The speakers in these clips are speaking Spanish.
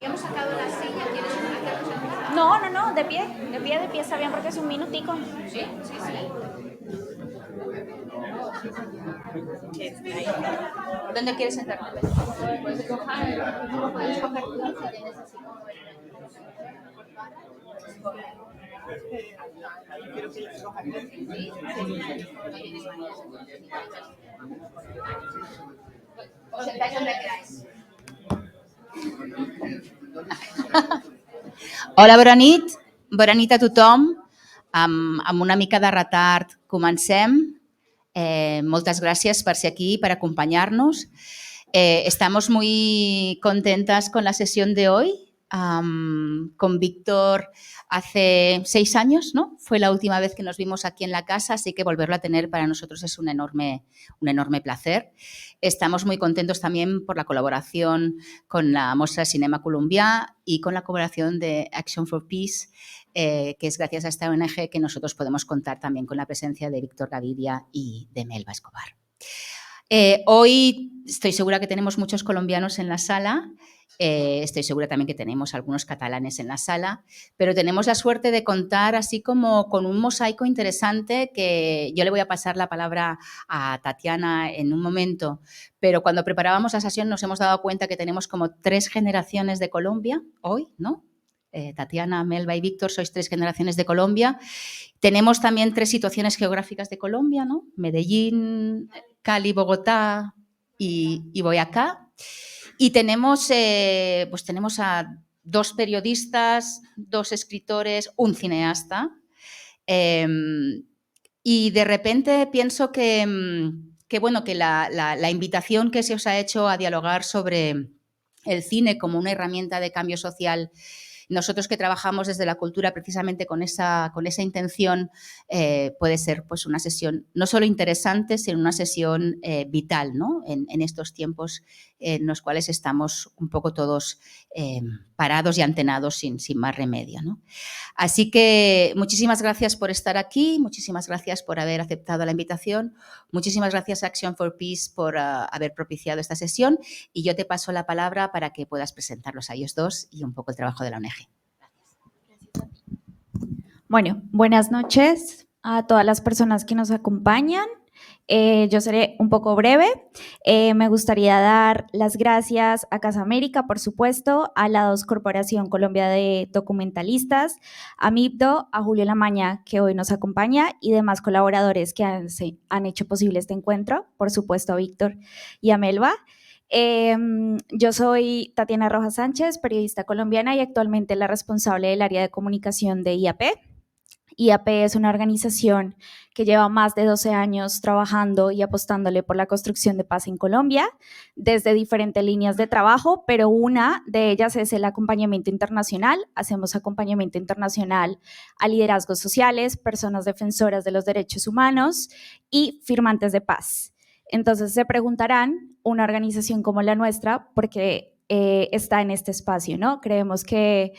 Hemos sacado la silla, ¿quieres hacernos sentada? No, de pie está bien porque es un minutico. Sí, sí, sí. ¿Dónde quieres sentarte? Puedes coger tú si tienes así como os sentáis donde queráis. Hola, bona nit a tothom. Amb una mica de retard comencem. Moltes gràcies per ser aquí, per acompañarnos. Estamos muy contentas con la sesión de hoy. Con Víctor hace 6 años, ¿no? Fue la última vez que nos vimos aquí en la casa, así que volverlo a tener para nosotros es un enorme placer. Estamos muy contentos también por la colaboración con la Mostra de Cinema Colombià y con la colaboración de Action for Peace, que es gracias a esta ONG que nosotros podemos contar también con la presencia de Víctor Gaviria y de Melba Escobar. Hoy estoy segura que tenemos muchos colombianos en la sala. Estoy segura también que tenemos algunos catalanes en la sala, pero tenemos la suerte de contar así como con un mosaico interesante que yo le voy a pasar la palabra a Tatiana en un momento, pero cuando preparábamos la sesión nos hemos dado cuenta que tenemos como 3 generaciones de Colombia hoy, ¿no? Tatiana, Melba y Víctor, sois 3 generaciones de Colombia. Tenemos también 3 situaciones geográficas de Colombia, ¿no? Medellín, Cali, Bogotá y Boyacá. Y tenemos, pues tenemos a 2 periodistas, 2 escritores, un cineasta. Y de repente pienso que bueno, que la invitación que se os ha hecho a dialogar sobre el cine como una herramienta de cambio social, nosotros que trabajamos desde la cultura precisamente con esa intención, puede ser pues una sesión no solo interesante, sino una sesión vital, ¿no? En estos tiempos en los cuales estamos un poco todos parados y antenados sin más remedio, ¿no? Así que muchísimas gracias por estar aquí, muchísimas gracias por haber aceptado la invitación, muchísimas gracias a Action for Peace por haber propiciado esta sesión y yo te paso la palabra para que puedas presentarlos a ellos dos y un poco el trabajo de la ONG. Bueno, buenas noches a todas las personas que nos acompañan. Yo seré un poco breve. Me gustaría dar las gracias a Casa América, por supuesto, a la DOS Corporación Colombia de Documentalistas, a MIPDO, a Julio Lamaña, que hoy nos acompaña, y demás colaboradores que han hecho posible este encuentro, por supuesto a Víctor y a Melba. Yo soy Tatiana Rojas Sánchez, periodista colombiana y actualmente la responsable del área de comunicación de IAP. IAP es una organización que lleva más de 12 años trabajando y apostándole por la construcción de paz en Colombia desde diferentes líneas de trabajo, pero una de ellas es el acompañamiento internacional. Hacemos acompañamiento internacional a liderazgos sociales, personas defensoras de los derechos humanos y firmantes de paz. Entonces se preguntarán, una organización como la nuestra, ¿por qué está en este espacio, ¿no? Creemos que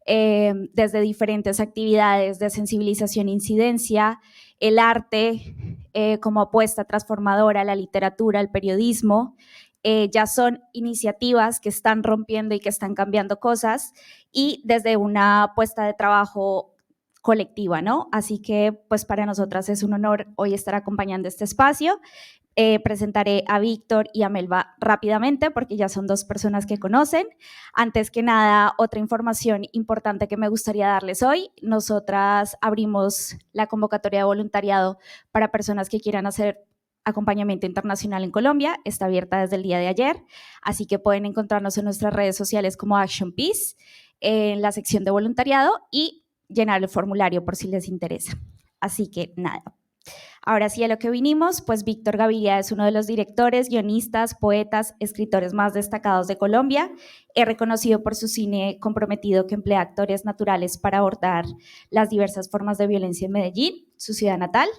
desde diferentes actividades de sensibilización e incidencia, el arte como apuesta transformadora, la literatura, el periodismo, ya son iniciativas que están rompiendo y que están cambiando cosas y desde una apuesta de trabajo colectiva, ¿no? Así que pues para nosotras es un honor hoy estar acompañando este espacio. Presentaré a Víctor y a Melba rápidamente porque ya son 2 personas que conocen. Antes que nada, otra información importante que me gustaría darles hoy. Nosotras abrimos la convocatoria de voluntariado para personas que quieran hacer acompañamiento internacional en Colombia. Está abierta desde el día de ayer, así que pueden encontrarnos en nuestras redes sociales como Action Peace, en la sección de voluntariado y llenar el formulario por si les interesa. Así que nada. Ahora sí, a lo que vinimos, pues Víctor Gaviria es uno de los directores, guionistas, poetas, escritores más destacados de Colombia. Es reconocido por su cine comprometido que emplea actores naturales para abordar las diversas formas de violencia en Medellín, su ciudad natal.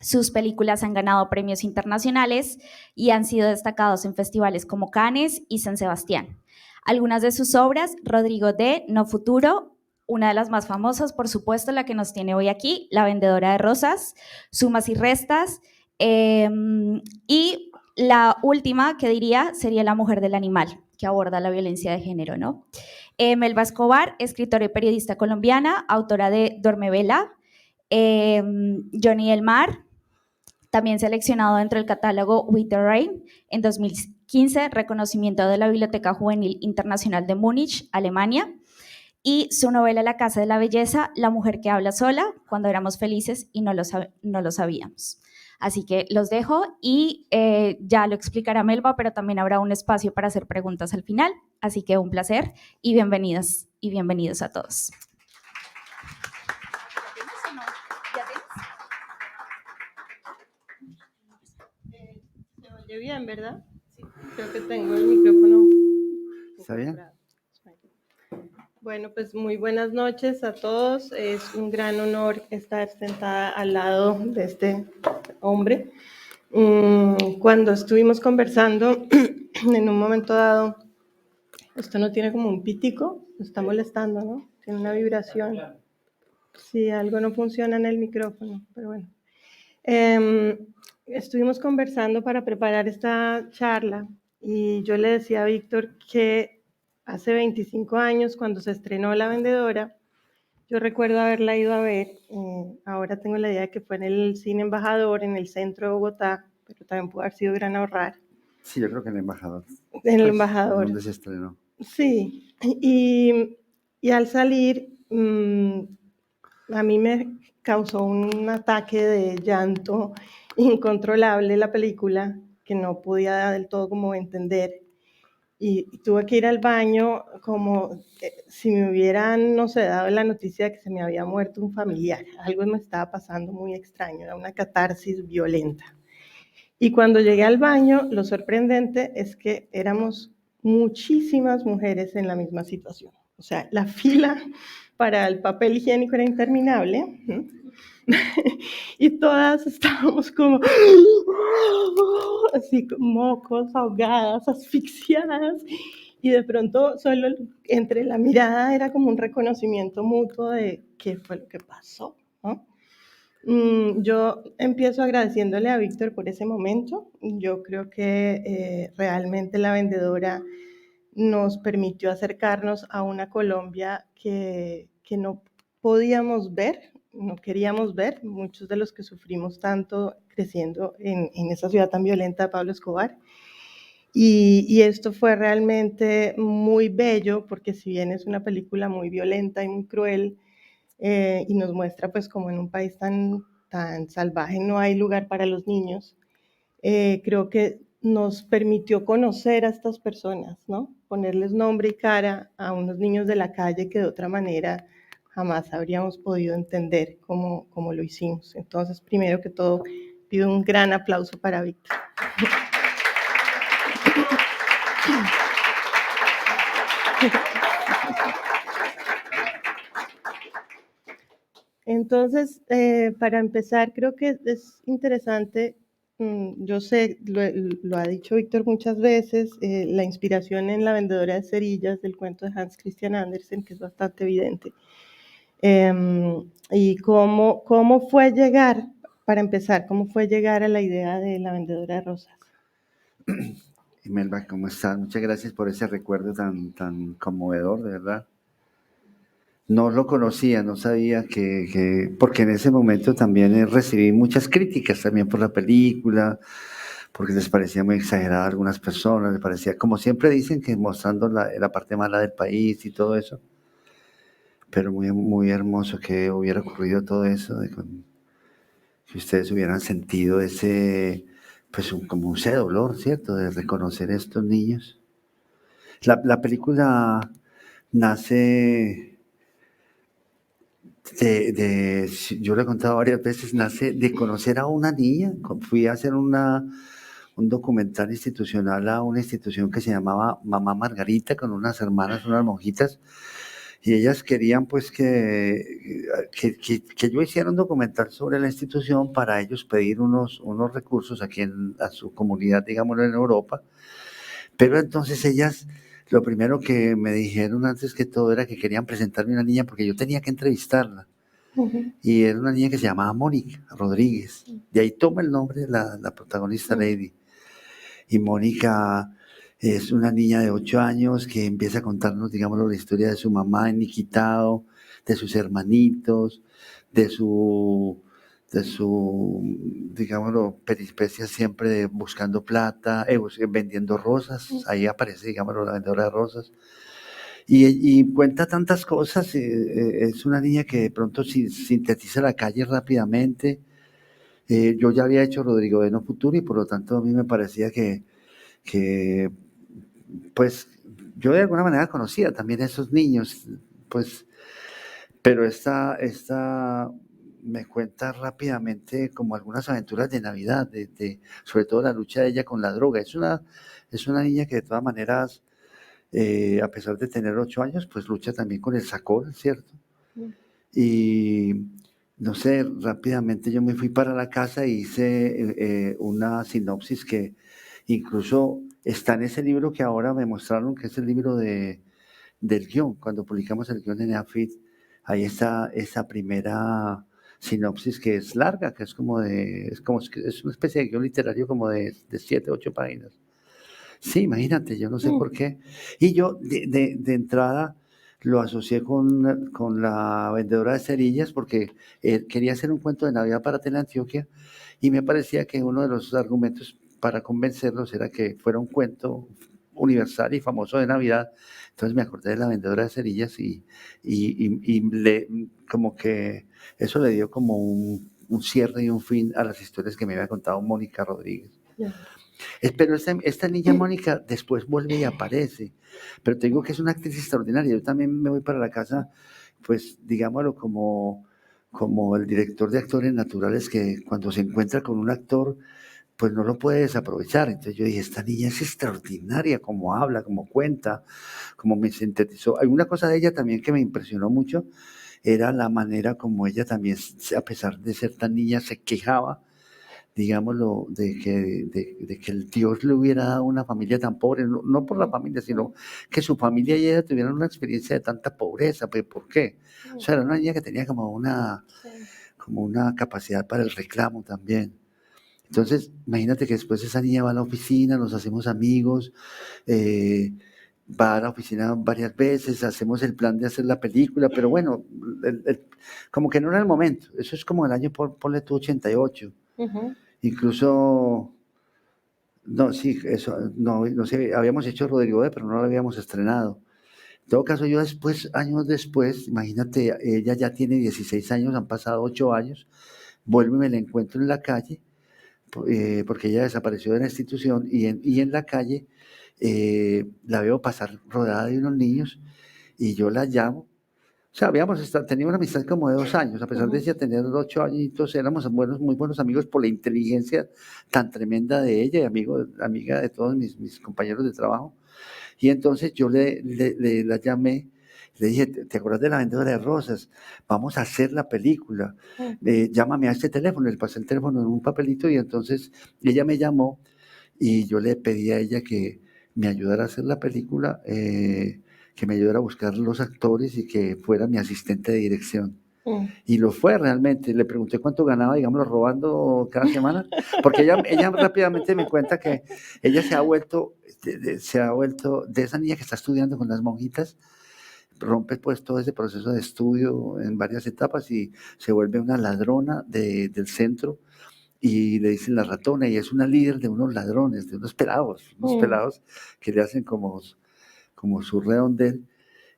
Sus películas han ganado premios internacionales y han sido destacados en festivales como Cannes y San Sebastián. Algunas de sus obras, Rodrigo D., No Futuro, una de las más famosas, por supuesto, la que nos tiene hoy aquí, La vendedora de rosas, Sumas y restas, y la última que diría sería La mujer del animal. que aborda la violencia de género, ¿no? Melba Escobar, escritora y periodista colombiana, autora de Duerme Vela. Johnny Del Mar, también seleccionado dentro del catálogo With the Rain en 2015, reconocimiento de la Biblioteca Juvenil Internacional de Múnich, Alemania. Y su novela La Casa de la Belleza, La mujer que habla sola, cuando éramos felices y no lo sabíamos. Así que los dejo y ya lo explicará Melba, pero también habrá un espacio para hacer preguntas al final. Así que un placer y bienvenidas y bienvenidos a todos. Se oye bien, ¿verdad? Sí. Creo que tengo el micrófono. ¿Está bien? Bueno, pues muy buenas noches a todos. Es un gran honor estar sentada al lado de este hombre. Cuando estuvimos conversando, en un momento dado, esto no tiene como un pítico, está molestando, ¿no? Tiene una vibración. Sí, algo no funciona en el micrófono, pero bueno. Estuvimos conversando para preparar esta charla y yo le decía a Víctor que hace 25 años, cuando se estrenó La Vendedora, yo recuerdo haberla ido a ver. Ahora tengo la idea de que fue en el Cine Embajador, en el centro de Bogotá, pero también pudo haber sido Gran Ahorrar. Sí, yo creo que en el Embajador. En el Embajador. ¿Dónde se estrenó? Sí, y al salir, a mí me causó un ataque de llanto incontrolable la película, que no podía del todo como entender. Y tuve que ir al baño como si me hubieran, no sé, dado la noticia de que se me había muerto un familiar. Algo me estaba pasando muy extraño, era una catarsis violenta. Y cuando llegué al baño, lo sorprendente es que éramos muchísimas mujeres en la misma situación. O sea, la fila para el papel higiénico era interminable. Y todas estábamos como así, mocos, ahogadas, asfixiadas. Y de pronto, solo entre la mirada era como un reconocimiento mutuo de qué fue lo que pasó, ¿no? Yo empiezo agradeciéndole a Víctor por ese momento. Yo creo que realmente La Vendedora nos permitió acercarnos a una Colombia que no podíamos ver, no queríamos ver, muchos de los que sufrimos tanto creciendo en esa ciudad tan violenta de Pablo Escobar. Y esto fue realmente muy bello, porque si bien es una película muy violenta y muy cruel, y nos muestra pues como en un país tan salvaje no hay lugar para los niños, creo que nos permitió conocer a estas personas, ¿no? Ponerles nombre y cara a unos niños de la calle que de otra manera jamás habríamos podido entender como lo hicimos. Entonces, primero que todo, pido un gran aplauso para Víctor. Entonces, para empezar, creo que es interesante, yo sé, lo ha dicho Víctor muchas veces, la inspiración en La Vendedora de Cerillas, del cuento de Hans Christian Andersen, que es bastante evidente. Y cómo fue llegar, para empezar, cómo fue llegar a la idea de La Vendedora de Rosas. Melba, ¿cómo estás? Muchas gracias por ese recuerdo tan conmovedor, de verdad. No lo conocía, no sabía porque en ese momento también recibí muchas críticas también por la película, porque les parecía muy exagerada a algunas personas, les parecía, como siempre dicen, que mostrando la parte mala del país y todo eso, pero muy, muy hermoso que hubiera ocurrido todo eso, que ustedes hubieran sentido ese, pues como ese dolor, ¿cierto?, de reconocer a estos niños. La película nace yo lo he contado varias veces, nace de conocer a una niña. Fui a hacer un documental institucional a una institución que se llamaba Mamá Margarita, con unas hermanas, unas monjitas, y ellas querían pues que yo hiciera un documental sobre la institución para ellos pedir unos recursos aquí a su comunidad, digámoslo, en Europa. Pero entonces ellas, lo primero que me dijeron antes que todo era que querían presentarme a una niña porque yo tenía que entrevistarla. Uh-huh. Y era una niña que se llamaba Mónica Rodríguez. De ahí toma el nombre de la protagonista, Lady. Y Mónica Es una niña de 8 años que empieza a contarnos, digámoslo, la historia de su mamá en Niquitao, de sus hermanitos, de su, digámoslo, peripecia siempre de buscando plata, vendiendo rosas. Ahí aparece, digámoslo, la vendedora de rosas. Y cuenta tantas cosas. Es una niña que de pronto sintetiza la calle rápidamente. Yo ya había hecho Rodrigo de No Futuro y por lo tanto a mí me parecía que pues yo de alguna manera conocía también a esos niños, pues, pero esta me cuenta rápidamente como algunas aventuras de Navidad, sobre todo la lucha de ella con la droga. Es una niña que de todas maneras, a pesar de tener 8 años, pues lucha también con el sacol, ¿cierto? Y no sé, rápidamente yo me fui para la casa e hice una sinopsis que incluso está en ese libro que ahora me mostraron, que es el libro del guión. Cuando publicamos el guión en EAFIT, ahí está esa primera sinopsis que es larga, que es es una especie de guión literario como de 7, 8 páginas. Sí, imagínate, yo no sé por qué. Y yo de entrada lo asocié con la vendedora de cerillas porque quería hacer un cuento de Navidad para Teleantioquia y me parecía que uno de los argumentos para convencerlos era que fuera un cuento universal y famoso de Navidad. Entonces me acordé de la vendedora de cerillas y como que eso le dio como un cierre y un fin a las historias que me había contado Mónica Rodríguez. Pero esta niña Mónica después vuelve y aparece, pero te digo que es una actriz extraordinaria. Yo también me voy para la casa, pues digámoslo como el director de actores naturales que cuando se encuentra con un actor, pues no lo puede desaprovechar. Entonces yo dije, esta niña es extraordinaria, como habla, como cuenta, como me sintetizó. Hay una cosa de ella también que me impresionó mucho, era la manera como ella también, a pesar de ser tan niña, se quejaba, digámoslo, de que el Dios le hubiera dado una familia tan pobre, no por la familia, sino que su familia y ella tuvieran una experiencia de tanta pobreza. Pues, ¿por qué? O sea, era una niña que tenía como una capacidad para el reclamo también. Entonces, imagínate que después esa niña va a la oficina, nos hacemos amigos, va a la oficina varias veces, hacemos el plan de hacer la película, pero bueno, como que no era el momento. Eso es como el año, ponle tú, 88. Incluso, no, sí, eso, no sé, habíamos hecho Rodrigo B, pero no lo habíamos estrenado. En todo caso, yo después, años después, imagínate, ella ya tiene 16 años, han pasado 8 años, vuelvo y me la encuentro en la calle, porque ella desapareció de la institución, y en la calle la veo pasar rodeada de unos niños, y yo la llamo. O sea, tenido una amistad como de 2 años, a pesar de ella tener 8 añitos, éramos muy buenos amigos por la inteligencia tan tremenda de ella y amiga de todos mis compañeros de trabajo. Y entonces yo la llamé, le dije, ¿te acuerdas de la vendedora de rosas? Vamos a hacer la película. Llámame a este teléfono. Le pasé el teléfono en un papelito y entonces ella me llamó y yo le pedí a ella que me ayudara a hacer la película, que me ayudara a buscar los actores y que fuera mi asistente de dirección. Y lo fue realmente. Le pregunté cuánto ganaba, digamos, robando cada semana, porque ella rápidamente me cuenta que ella se ha vuelto de esa niña que está estudiando con las monjitas, rompe pues todo ese proceso de estudio en varias etapas y se vuelve una ladrona del centro y le dicen la ratona y es una líder de unos ladrones, de unos pelados que le hacen como su redondel.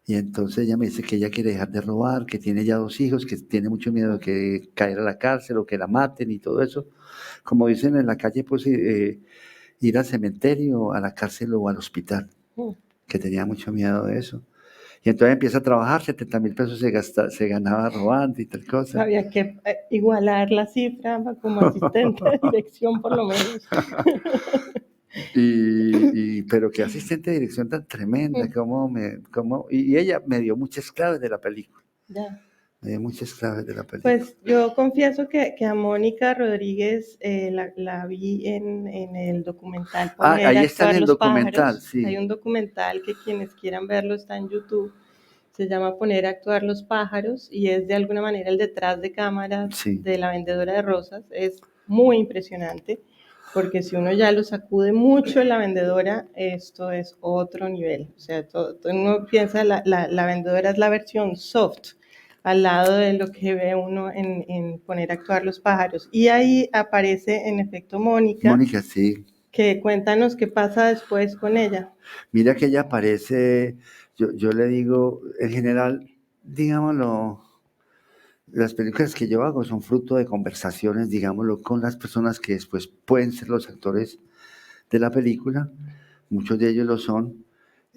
Y entonces ella me dice que ella quiere dejar de robar, que tiene ya 2 hijos, que tiene mucho miedo de que caer a la cárcel o que la maten y todo eso. Como dicen en la calle, pues ir al cementerio, a la cárcel o al hospital, que tenía mucho miedo de eso. Y entonces empieza a trabajar, 70,000 pesos se ganaba robando y tal cosa. Había que igualar la cifra como asistente de dirección, por lo menos. Pero qué asistente de dirección tan tremenda, y ella me dio muchas claves de la película. Ya. Me dio muchas claves de la película. Pues yo confieso que a Mónica Rodríguez la vi en el documental Poner ahí a está en actuar el los documental, pájaros. sí. Hay un documental que quienes quieran verlo está en YouTube. Se llama Poner a actuar los pájaros y es de alguna manera el detrás de cámaras Sí. de la vendedora de rosas. Es muy impresionante. porque si uno ya lo sacude mucho en la vendedora, esto es otro nivel. O sea, uno piensa la vendedora es la versión soft, al lado de lo que ve uno en poner a actuar los pájaros. Y ahí aparece en efecto Mónica, Mónica, sí. que cuéntanos qué pasa después con ella. Mira que ella aparece, yo le digo, en general, digámoslo, las películas que yo hago son fruto de conversaciones, digámoslo, con las personas que después pueden ser los actores de la película, muchos de ellos lo son,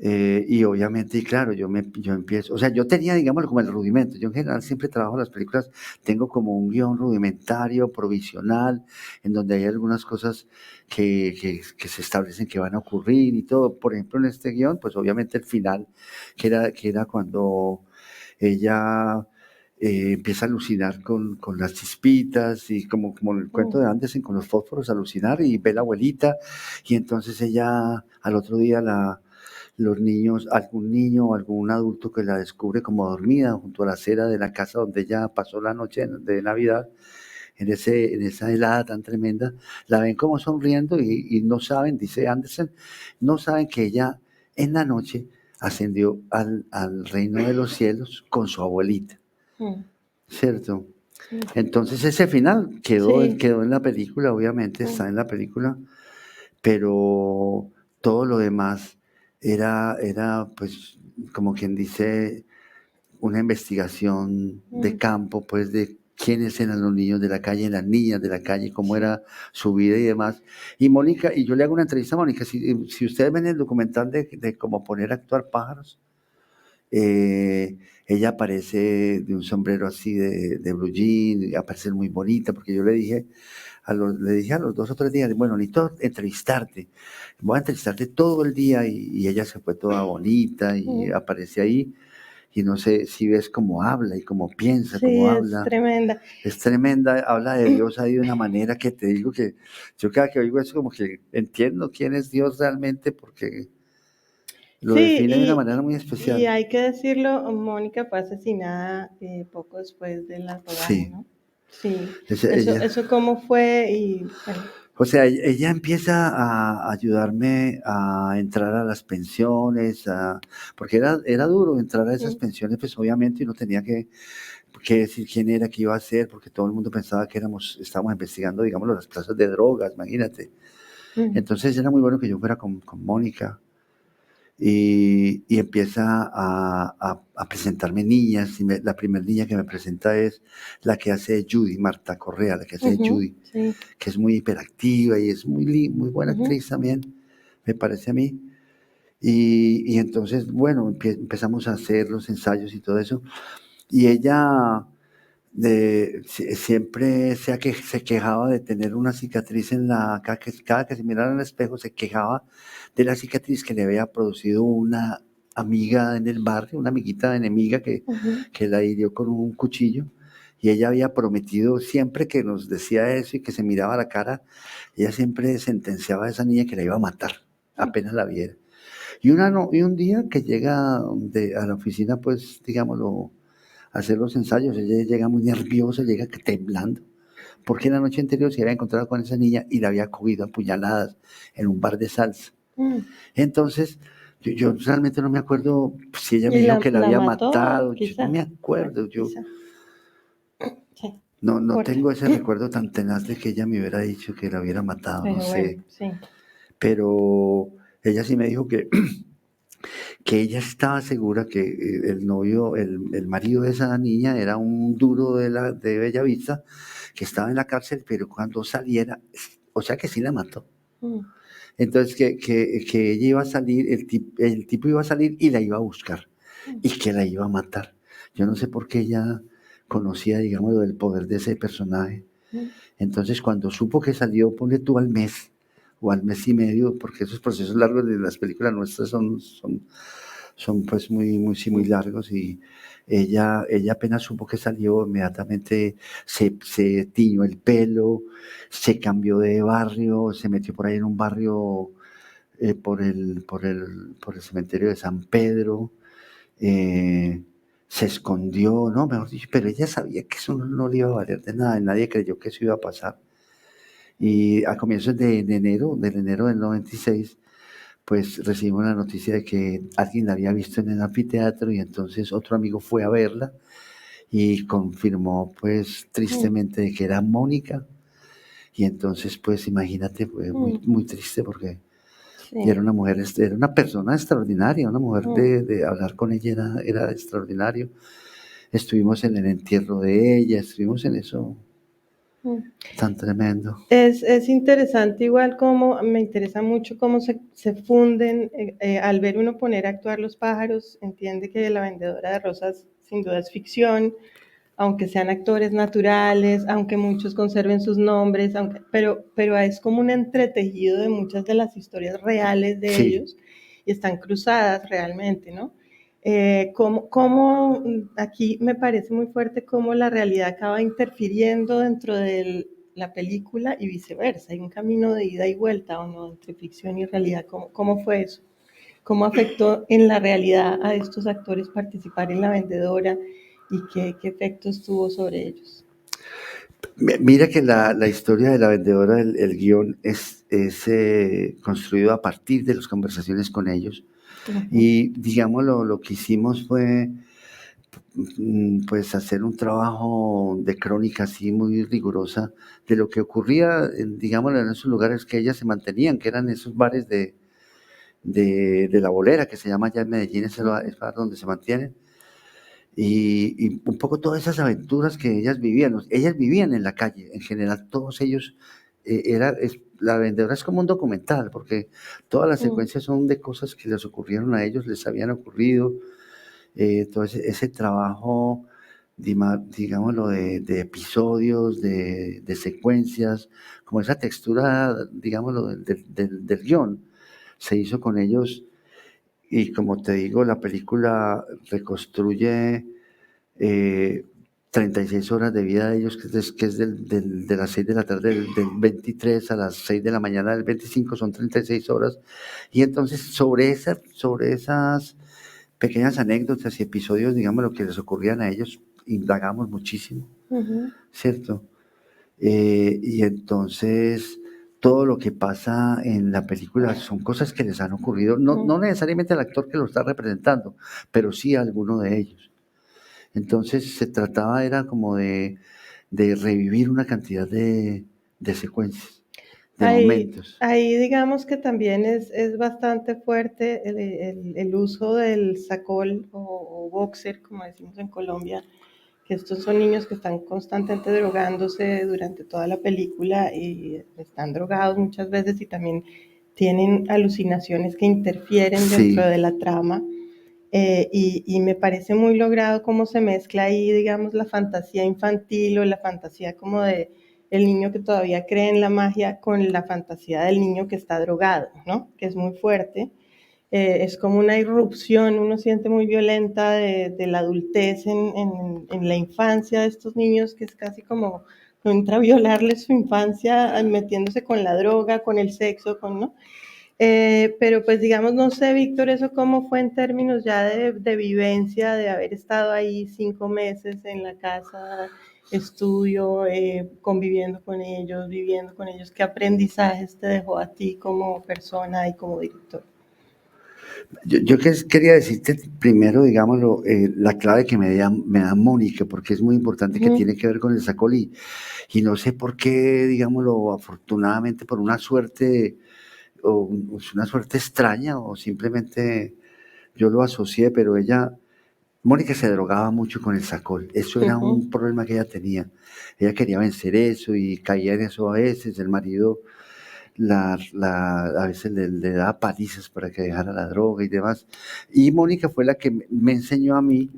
y obviamente, y claro, yo empiezo, o sea, yo tenía, digámoslo, como el rudimento, yo en general siempre trabajo las películas, tengo como un guión rudimentario, provisional, en donde hay algunas cosas que se establecen que van a ocurrir y todo, por ejemplo, en este guión, pues obviamente el final, que era cuando ella empieza a alucinar con las chispitas y como el cuento de Andersen con los fósforos, alucinar y ve la abuelita y entonces ella al otro día los niños, algún niño o algún adulto que la descubre como dormida junto a la acera de la casa donde ella pasó la noche de Navidad, en esa helada tan tremenda, la ven como sonriendo y no saben, dice Andersen, no saben que ella en la noche ascendió al reino de los cielos con su abuelita. ¿Cierto? Entonces ese final quedó en la película, obviamente está en la película, pero todo lo demás era pues como quien dice una investigación de campo, pues de quiénes eran los niños de la calle, las niñas de la calle, cómo era su vida y demás. Y Mónica, y yo le hago una entrevista a Mónica, si ustedes ven el documental de cómo poner a actuar pájaros, ella aparece de un sombrero así de blue jean, aparece muy bonita, porque yo le dije a los 2 o 3 días, bueno, necesito entrevistarte, voy a entrevistarte todo el día, y ella se fue toda bonita y aparece ahí, y no sé si ves cómo habla y cómo piensa, cómo habla. Es tremenda. Es tremenda, habla de Dios ahí de una manera que te digo que yo cada que oigo eso como que entiendo quién es Dios realmente, porque lo define de una manera muy especial. Y hay que decirlo, Mónica fue asesinada poco después de la rodaje, ¿no? Sí. Eso cómo fue y bueno. O sea, ella empieza a ayudarme a entrar a las pensiones, porque era duro entrar a esas pensiones, pues obviamente uno tenía que decir quién era, qué iba a hacer, porque todo el mundo pensaba que estábamos investigando, digamos, las plazas de drogas, imagínate. Entonces era muy bueno que yo fuera con Mónica. Y empieza a presentarme niñas, y la primera niña que me presenta es la que hace Judy, Marta Correa, la que hace Judy, que es muy hiperactiva y es muy buena actriz también, me parece a mí. Y entonces, bueno, empezamos a hacer los ensayos y todo eso, y ella siempre se quejaba de tener una cicatriz en cada que se mirara en el espejo se quejaba de la cicatriz que le había producido una amiga en el barrio, una amiguita enemiga que la hirió con un cuchillo, y ella había prometido siempre que nos decía eso y que se miraba la cara, ella siempre sentenciaba a esa niña que la iba a matar apenas la viera. Y un día que llega a la oficina, pues digámoslo, hacer los ensayos, ella llega muy nerviosa, llega temblando, porque la noche anterior se había encontrado con esa niña y la había cogido a puñaladas en un bar de salsa. Entonces, yo realmente no me acuerdo si ella me dijo que la había matado, yo no me acuerdo, no tengo ese recuerdo tan tenaz de que ella me hubiera dicho que la hubiera matado, no sé, pero ella sí me dijo que ella estaba segura que el novio, el marido de esa niña era un duro de Bellavista, que estaba en la cárcel, pero cuando saliera, o sea que sí la mató. Entonces que ella iba a salir, el tipo iba a salir y la iba a buscar, y que la iba a matar. Yo no sé por qué ella conocía, digamos, el poder de ese personaje. Entonces cuando supo que salió, ponle tú al mes, o al mes y medio, porque esos procesos largos de las películas nuestras son pues muy largos, y ella apenas supo que salió, inmediatamente se tiñó el pelo, se cambió de barrio, se metió por ahí en un barrio por el cementerio de San Pedro, se escondió, no, mejor dicho, pero ella sabía que eso no le iba a valer de nada, y nadie creyó que eso iba a pasar. Y a comienzos de enero, del enero del 96, pues recibimos la noticia de que alguien la había visto en el anfiteatro y entonces otro amigo fue a verla y confirmó pues tristemente de que era Mónica. Y entonces pues imagínate, fue muy triste porque era una mujer, era una persona extraordinaria, una mujer de hablar con ella era extraordinario. Estuvimos en el entierro de ella, estuvimos en eso tan tremendo. Es interesante igual cómo, me interesa mucho cómo se funden, al ver uno poner a actuar los pájaros, entiende que La Vendedora de Rosas sin duda es ficción, aunque sean actores naturales, aunque muchos conserven sus nombres, pero es como un entretejido de muchas de las historias reales de ellos y están cruzadas realmente, ¿no? Aquí me parece muy fuerte cómo la realidad acaba interfiriendo dentro de la película y viceversa. Hay un camino de ida y vuelta, ¿o no?, entre ficción y realidad. ¿Cómo fue eso? ¿Cómo afectó en la realidad a estos actores participar en La Vendedora y qué efectos tuvo sobre ellos? Mira que la historia de La Vendedora, el guión es construido a partir de las conversaciones con ellos. Y digamos, lo que hicimos fue pues hacer un trabajo de crónica así muy rigurosa de lo que ocurría, digamos, en esos lugares que ellas se mantenían, que eran esos bares de La Bolera, que se llama allá en Medellín, es el bar donde se mantienen. Y un poco todas esas aventuras que ellas vivían en la calle, en general, todos ellos, La Vendedora es como un documental, porque todas las secuencias son de cosas que les ocurrieron a ellos, les habían ocurrido, todo ese trabajo, digámoslo, de episodios, de secuencias, como esa textura, digámoslo, del guión, se hizo con ellos. Y como te digo, la película reconstruye 36 horas de vida de ellos, que es de las 6 de la tarde del 23 a las 6 de la mañana del 25, son 36 horas. Y entonces sobre esas pequeñas anécdotas y episodios, digamos, lo que les ocurrían a ellos, indagamos muchísimo, ¿cierto? Y entonces todo lo que pasa en la película son cosas que les han ocurrido, no necesariamente al actor que lo está representando, pero sí a alguno de ellos. Entonces se trataba, era como de revivir una cantidad de secuencias, de momentos. Ahí digamos que también es bastante fuerte el uso del sacol o boxer, como decimos en Colombia, que estos son niños que están constantemente drogándose durante toda la película y están drogados muchas veces y también tienen alucinaciones que interfieren dentro de la trama. Y me parece muy logrado cómo se mezcla ahí, digamos, la fantasía infantil o la fantasía como de el niño que todavía cree en la magia con la fantasía del niño que está drogado, ¿no? Que es muy fuerte. Es como una irrupción, uno siente muy violenta de la adultez en la infancia de estos niños, que es casi como entra a violarles su infancia metiéndose con la droga, con el sexo, ¿no? Pero pues digamos, no sé, Víctor, eso cómo fue en términos ya de vivencia, de haber estado ahí 5 meses en la casa, estudio, conviviendo con ellos, viviendo con ellos, ¿qué aprendizajes te dejó a ti como persona y como director? Yo quería decirte primero, digámoslo, la clave que me da Mónica, porque es muy importante, que tiene que ver con el sacol y no sé por qué, digámoslo, afortunadamente por una suerte, o una suerte extraña, o simplemente yo lo asocié, pero Mónica se drogaba mucho con el sacol, eso era un problema que ella tenía, ella quería vencer eso y caía en eso a veces, el marido a veces le daba palizas para que dejara la droga y demás. Y Mónica fue la que me enseñó a mí,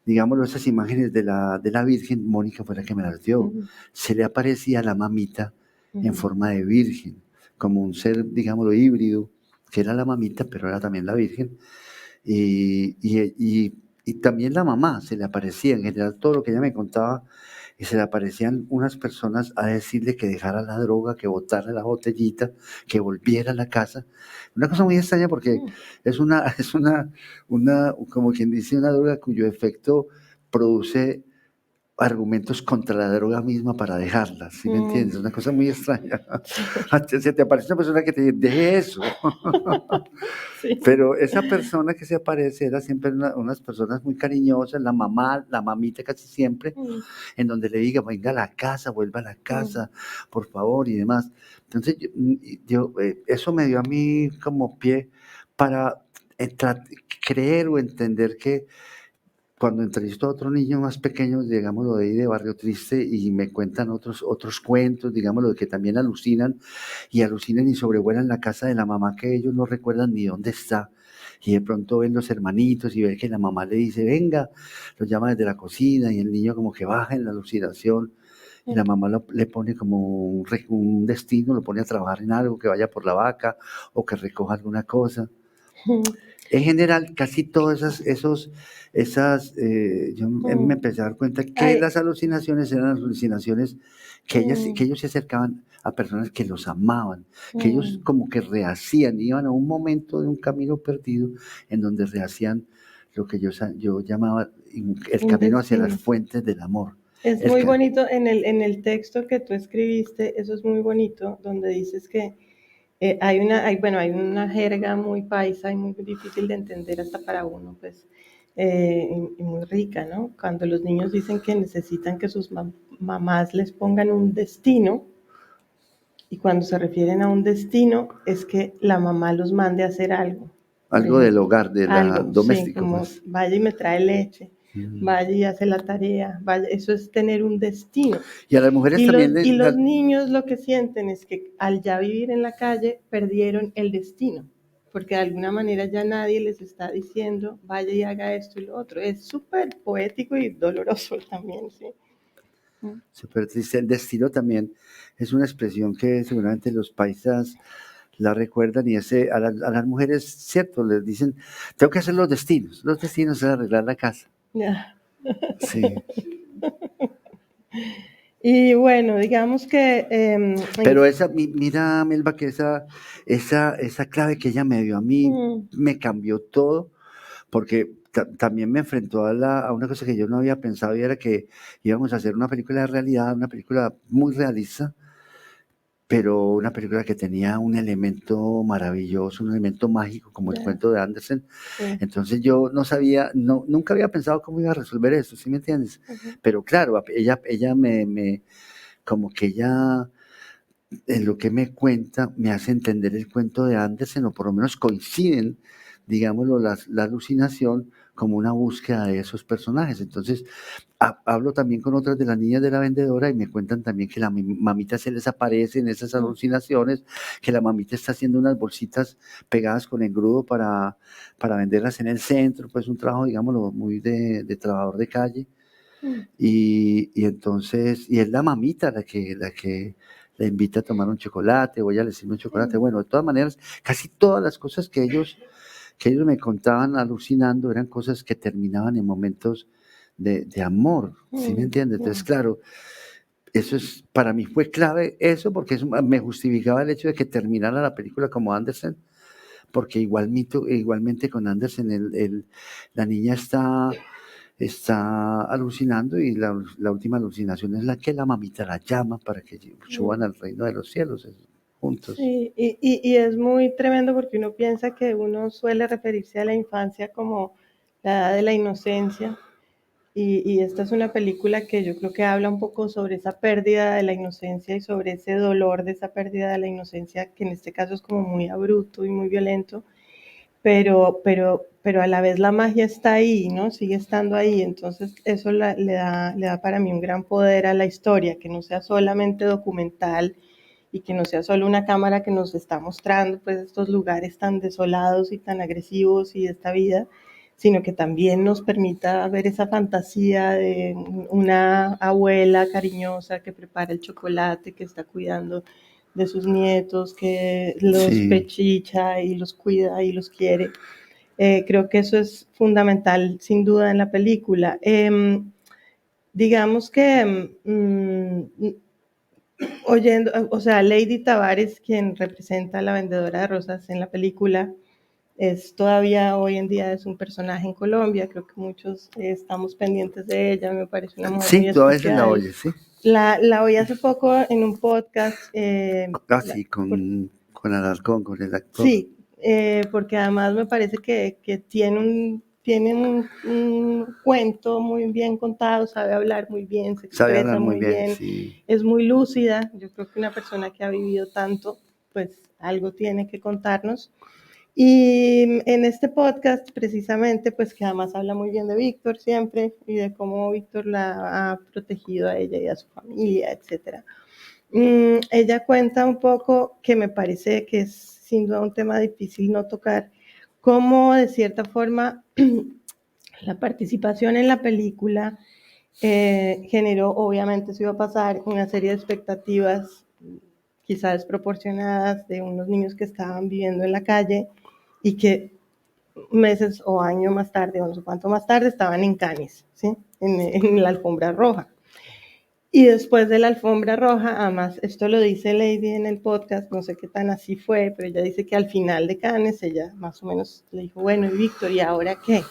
digámoslo, esas imágenes de la Virgen. Mónica fue la que me las dio. Se le aparecía a la mamita en forma de virgen, como un ser, digámoslo, híbrido, que era la mamita, pero era también la Virgen. Y también la mamá se le aparecía, en general todo lo que ella me contaba, y se le aparecían unas personas a decirle que dejara la droga, que botara la botellita, que volviera a la casa. Una cosa muy extraña porque es una, como quien dice, una droga cuyo efecto produce argumentos contra la droga misma para dejarla, ¿sí me Mm. entiendes? Una cosa muy extraña. Se te aparece una persona que te dice, deje eso. Sí. Pero esa persona que se aparece era siempre unas personas muy cariñosas, la mamá, la mamita casi siempre, Mm. en donde le diga, venga a la casa, vuelva a la casa, por favor, y demás. Entonces, eso me dio a mí como pie para creer o entender que cuando entrevisto a otros niños más pequeños, digámoslo de ahí de Barrio Triste, y me cuentan otros cuentos, digámoslo, que también alucinan y sobrevuelan la casa de la mamá que ellos no recuerdan ni dónde está. Y de pronto ven los hermanitos y ven que la mamá le dice, venga, los llama desde la cocina y el niño como que baja en la alucinación y la mamá le pone como un destino, lo pone a trabajar en algo, que vaya por la vaca o que recoja alguna cosa. En general, casi todas yo me empecé a dar cuenta que Ay. las alucinaciones eran alucinaciones que ellos se acercaban a personas que los amaban, que ellos como que rehacían, iban a un momento de un camino perdido en donde rehacían lo que yo llamaba el camino hacia las fuentes del amor. Es muy bonito en el texto que tú escribiste, eso es muy bonito, donde dices que hay una jerga muy paisa y muy difícil de entender hasta para uno, pues, y muy rica, ¿no? Cuando los niños dicen que necesitan que sus mamás les pongan un destino, y cuando se refieren a un destino, es que la mamá los mande a hacer algo. Algo del hogar, de la Algo, doméstica. Sí, como pues. vaya y me trae leche, vaya y hace la tarea, vaya, eso es tener un destino. Y a las mujeres también los niños lo que sienten es que al ya vivir en la calle perdieron el destino, porque de alguna manera ya nadie les está diciendo vaya y haga esto y lo otro. Es súper poético y doloroso también, sí. Súper triste. El destino también es una expresión que seguramente los paisas la recuerdan y a las mujeres, cierto, les dicen, tengo que hacer los destinos es arreglar la casa. Ya. Sí. Y bueno, digamos que... Pero mira, Melba, que esa clave que ella me dio a mí me cambió todo, porque también me enfrentó a una cosa que yo no había pensado, y era que íbamos a hacer una película de realidad, una película muy realista, pero una película que tenía un elemento maravilloso, un elemento mágico, como el cuento de Andersen. Entonces yo no sabía, nunca había pensado cómo iba a resolver eso, ¿sí me entiendes? Pero claro, ella como que ella, en lo que me cuenta, me hace entender el cuento de Andersen, o por lo menos coinciden, digámoslo, la alucinación como una búsqueda de esos personajes. Entonces, hablo también con otras de las niñas de la vendedora y me cuentan también que la mamita se les aparece en esas alucinaciones, que la mamita está haciendo unas bolsitas pegadas con engrudo para venderlas en el centro, pues un trabajo, digámoslo, muy de trabajador de calle. Y entonces, y es la mamita la que la invita a tomar un chocolate, o ella le sirve un chocolate. Bueno, de todas maneras, casi todas las cosas que ellos me contaban alucinando eran cosas que terminaban en momentos de amor, ¿sí me entiendes? Entonces, claro, para mí fue clave eso, porque eso me justificaba el hecho de que terminara la película como Andersen, porque igualmente con Andersen la niña está alucinando, y la última alucinación es la que la mamita la llama para que suban al reino de los cielos juntos. Sí, y es muy tremendo porque uno piensa que uno suele referirse a la infancia como la edad de la inocencia, y esta es una película que yo creo que habla un poco sobre esa pérdida de la inocencia y sobre ese dolor de esa pérdida de la inocencia, que en este caso es como muy abrupto y muy violento, pero a la vez la magia está ahí, ¿no? Sigue estando ahí, entonces eso le da para mí un gran poder a la historia, que no sea solamente documental y que no sea solo una cámara que nos está mostrando pues estos lugares tan desolados y tan agresivos y esta vida, sino que también nos permita ver esa fantasía de una abuela cariñosa que prepara el chocolate, que está cuidando de sus nietos, que los pechicha y los cuida y los quiere. Creo que eso es fundamental, sin duda, en la película. Digamos que oyendo, o sea, Lady Tavares, quien representa a la vendedora de rosas en la película, todavía hoy en día es un personaje en Colombia, creo que muchos estamos pendientes de ella, me parece una mujer muy Sí, tú a veces la especial. oyes, ¿sí? La oí hace poco en un podcast. Sí, con Alarcón, con el actor. Sí, porque además me parece que tiene un cuento muy bien contado, sabe hablar muy bien, se Sabe expresa hablar muy muy bien, bien, sí. es muy lúcida. Yo creo que una persona que ha vivido tanto, pues algo tiene que contarnos. Y en este podcast, precisamente, pues que además habla muy bien de Víctor siempre y de cómo Víctor la ha protegido a ella y a su familia, etcétera. Ella cuenta un poco, que me parece que es sin duda un tema difícil no tocar, cómo de cierta forma la participación en la película generó, obviamente eso iba a pasar, una serie de expectativas quizás desproporcionadas de unos niños que estaban viviendo en la calle y que meses o años más tarde, o no sé cuánto más tarde, estaban en Cannes, ¿sí? En la alfombra roja. Y después de la alfombra roja, además, esto lo dice Lady en el podcast, no sé qué tan así fue, pero ella dice que al final de Cannes, ella más o menos le dijo, bueno, y Víctor, ¿y ahora qué?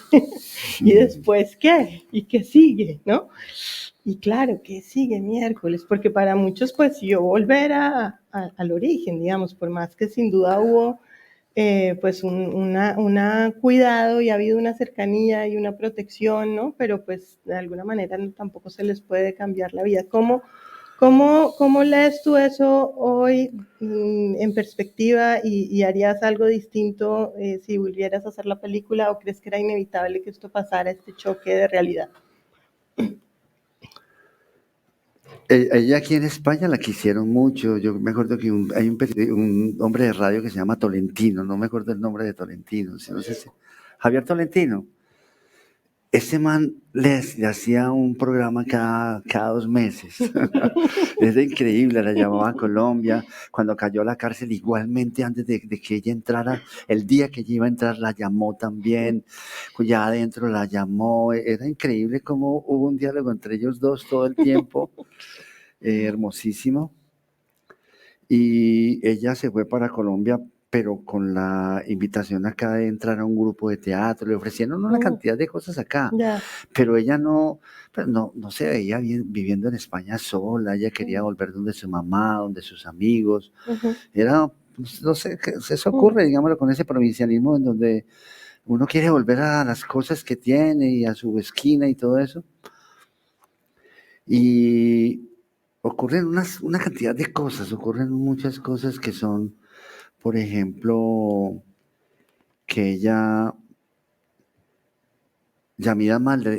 ¿Y después qué? ¿Y qué sigue? ¿No? Y claro, ¿qué sigue miércoles? Porque para muchos, pues, yo volver al origen, digamos, por más que sin duda hubo pues una cuidado y ha habido una cercanía y una protección, ¿no? Pero pues de alguna manera tampoco se les puede cambiar la vida. ¿Cómo lees tú eso hoy en perspectiva y harías algo distinto si volvieras a hacer la película, o crees que era inevitable que esto pasara, este choque de realidad? Ella aquí en España la quisieron mucho. Yo me acuerdo que hay un hombre de radio que se llama Tolentino, no me acuerdo el nombre de Tolentino, no sé si Javier Tolentino. Ese man le hacía un programa cada 2 meses. Es increíble, la llamaba a Colombia. Cuando cayó a la cárcel, igualmente antes de que ella entrara, el día que ella iba a entrar, la llamó también. Ya adentro la llamó. Era increíble cómo hubo un diálogo entre ellos dos todo el tiempo. Hermosísimo. Y ella se fue para Colombia, pero con la invitación acá de entrar a un grupo de teatro. Le ofrecieron una cantidad de cosas acá, pero ella no se veía bien viviendo en España sola. Ella quería volver donde su mamá, donde sus amigos. Era, no sé, eso ocurre, digámoslo, con ese provincialismo en donde uno quiere volver a las cosas que tiene y a su esquina y todo eso. Y ocurren una cantidad de cosas, ocurren muchas cosas que son, por ejemplo, que ella, Yamida Mal le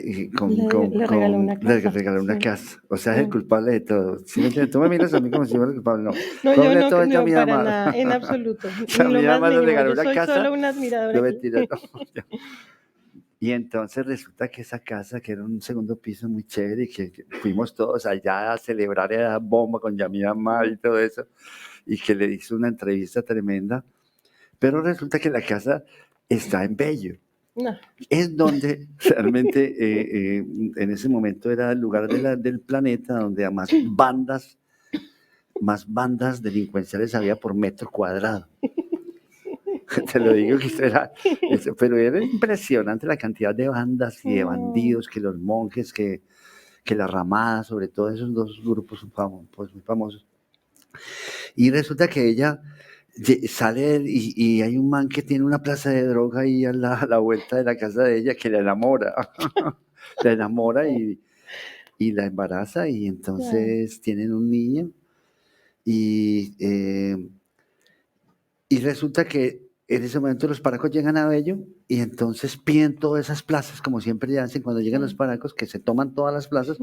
regaló una casa. Le regaló una casa. O sea, es el culpable de todo. ¿Sí me entiendes? Tú me miras a mí como si fuera el culpable. No, No, yo culpable de no, todo es no Yamida para Mal. nada, en absoluto. Ni lo Yamida más Mal le mínimo. regaló Yo una soy casa. solo una admiradora. No, mentira, no. Y entonces resulta que esa casa, que era un segundo piso muy chévere, y que fuimos todos allá a celebrar la bomba con Yamida Mal y todo eso, y que le hizo una entrevista tremenda, pero resulta que la casa está en Bello. No. Es donde realmente en ese momento era el lugar del planeta donde más bandas delincuenciales había por metro cuadrado. Te lo digo que pero era impresionante la cantidad de bandas y de bandidos, que los monjes, que la ramada, sobre todo esos dos grupos pues muy famosos. Y resulta que ella sale y hay un man que tiene una plaza de droga ahí a la vuelta de la casa de ella, que la enamora. La enamora y la embaraza, y entonces tienen un niño. Y resulta que en ese momento los paracos llegan a Bello y entonces piden todas esas plazas, como siempre hacen cuando llegan los paracos, que se toman todas las plazas.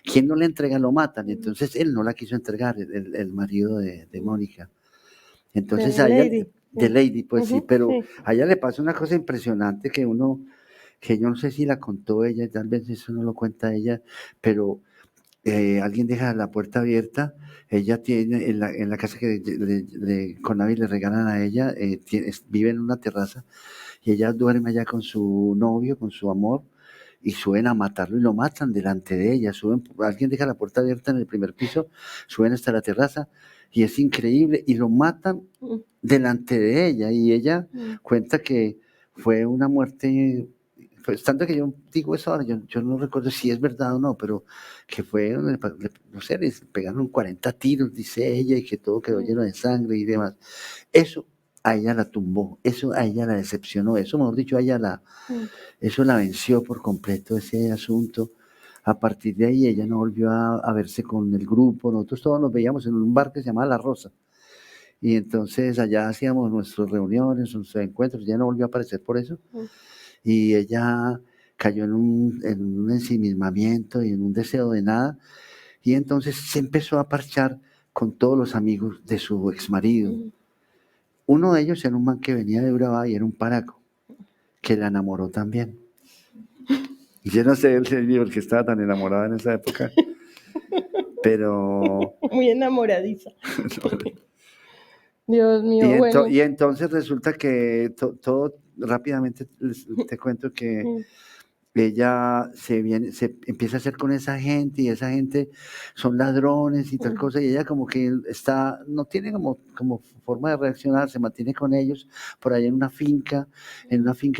Quien no le entrega lo matan. Entonces él no la quiso entregar, el marido de Mónica. Entonces a ella, de Lady, pues sí, pero a ella le pasa una cosa impresionante que yo no sé si la contó ella, tal vez eso no lo cuenta ella, pero alguien deja la puerta abierta. Ella tiene en la casa que Conavi le regalan a ella, vive en una terraza y ella duerme allá con su novio, con su amor, y suben a matarlo y lo matan delante de ella. Alguien deja la puerta abierta en el primer piso, suben hasta la terraza y es increíble, y lo matan delante de ella. Y ella cuenta que fue una muerte, pues tanto que yo digo eso ahora, yo no recuerdo si es verdad o no, pero que fue, no sé, les pegaron 40 tiros, dice ella, y que todo quedó lleno de sangre y demás. Eso a ella la tumbó, eso a ella la decepcionó, eso mejor dicho, eso la venció por completo ese asunto. A partir de ahí ella no volvió a verse con el grupo, nosotros todos nos veíamos en un bar que se llamaba La Rosa, y entonces allá hacíamos nuestras reuniones, nuestros encuentros, ella no volvió a aparecer por eso, y ella cayó en un ensimismamiento y en un deseo de nada, y entonces se empezó a parchar con todos los amigos de su exmarido. Uno de ellos era un man que venía de Urabá y era un paraco, que la enamoró también. Y yo no sé el señor que estaba tan enamorada en esa época, pero... Muy enamoradiza. Dios mío, bueno. Y entonces resulta que todo, rápidamente te cuento que ella se empieza a hacer con esa gente, y esa gente son ladrones y tal cosa, y ella como que no tiene como forma de reaccionar, se mantiene con ellos por ahí en una finca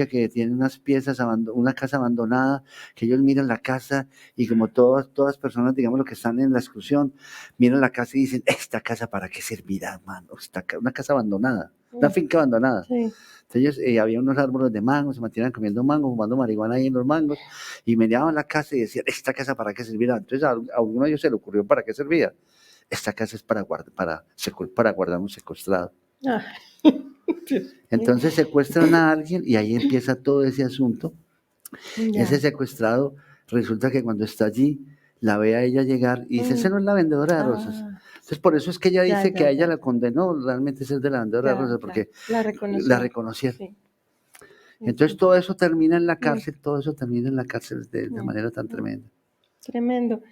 que tiene unas piezas, una casa abandonada, que ellos miran la casa y como todas personas, digamos, lo que están en la exclusión, miran la casa y dicen, ¿esta casa para qué servirá, hermano? Una casa abandonada, una finca abandonada. Sí. Entonces había unos árboles de mango, se mantenían comiendo mango, fumando marihuana ahí en los mangos, y miraban la casa y decían, ¿esta casa para qué servirá? Entonces a uno de ellos se le ocurrió para qué servía. Esta casa es para guardar un secuestrado. Entonces secuestran a alguien y ahí empieza todo ese asunto. Ya. Ese secuestrado, resulta que cuando está allí, la ve a ella llegar y dice, esa no es la vendedora de rosas. Entonces, por eso es que ella dice que a ella la condenó realmente ser de la vendedora de rosas, porque la reconocieron. Sí. Entonces, todo eso termina en la cárcel, de manera tan tremenda. Tremendo.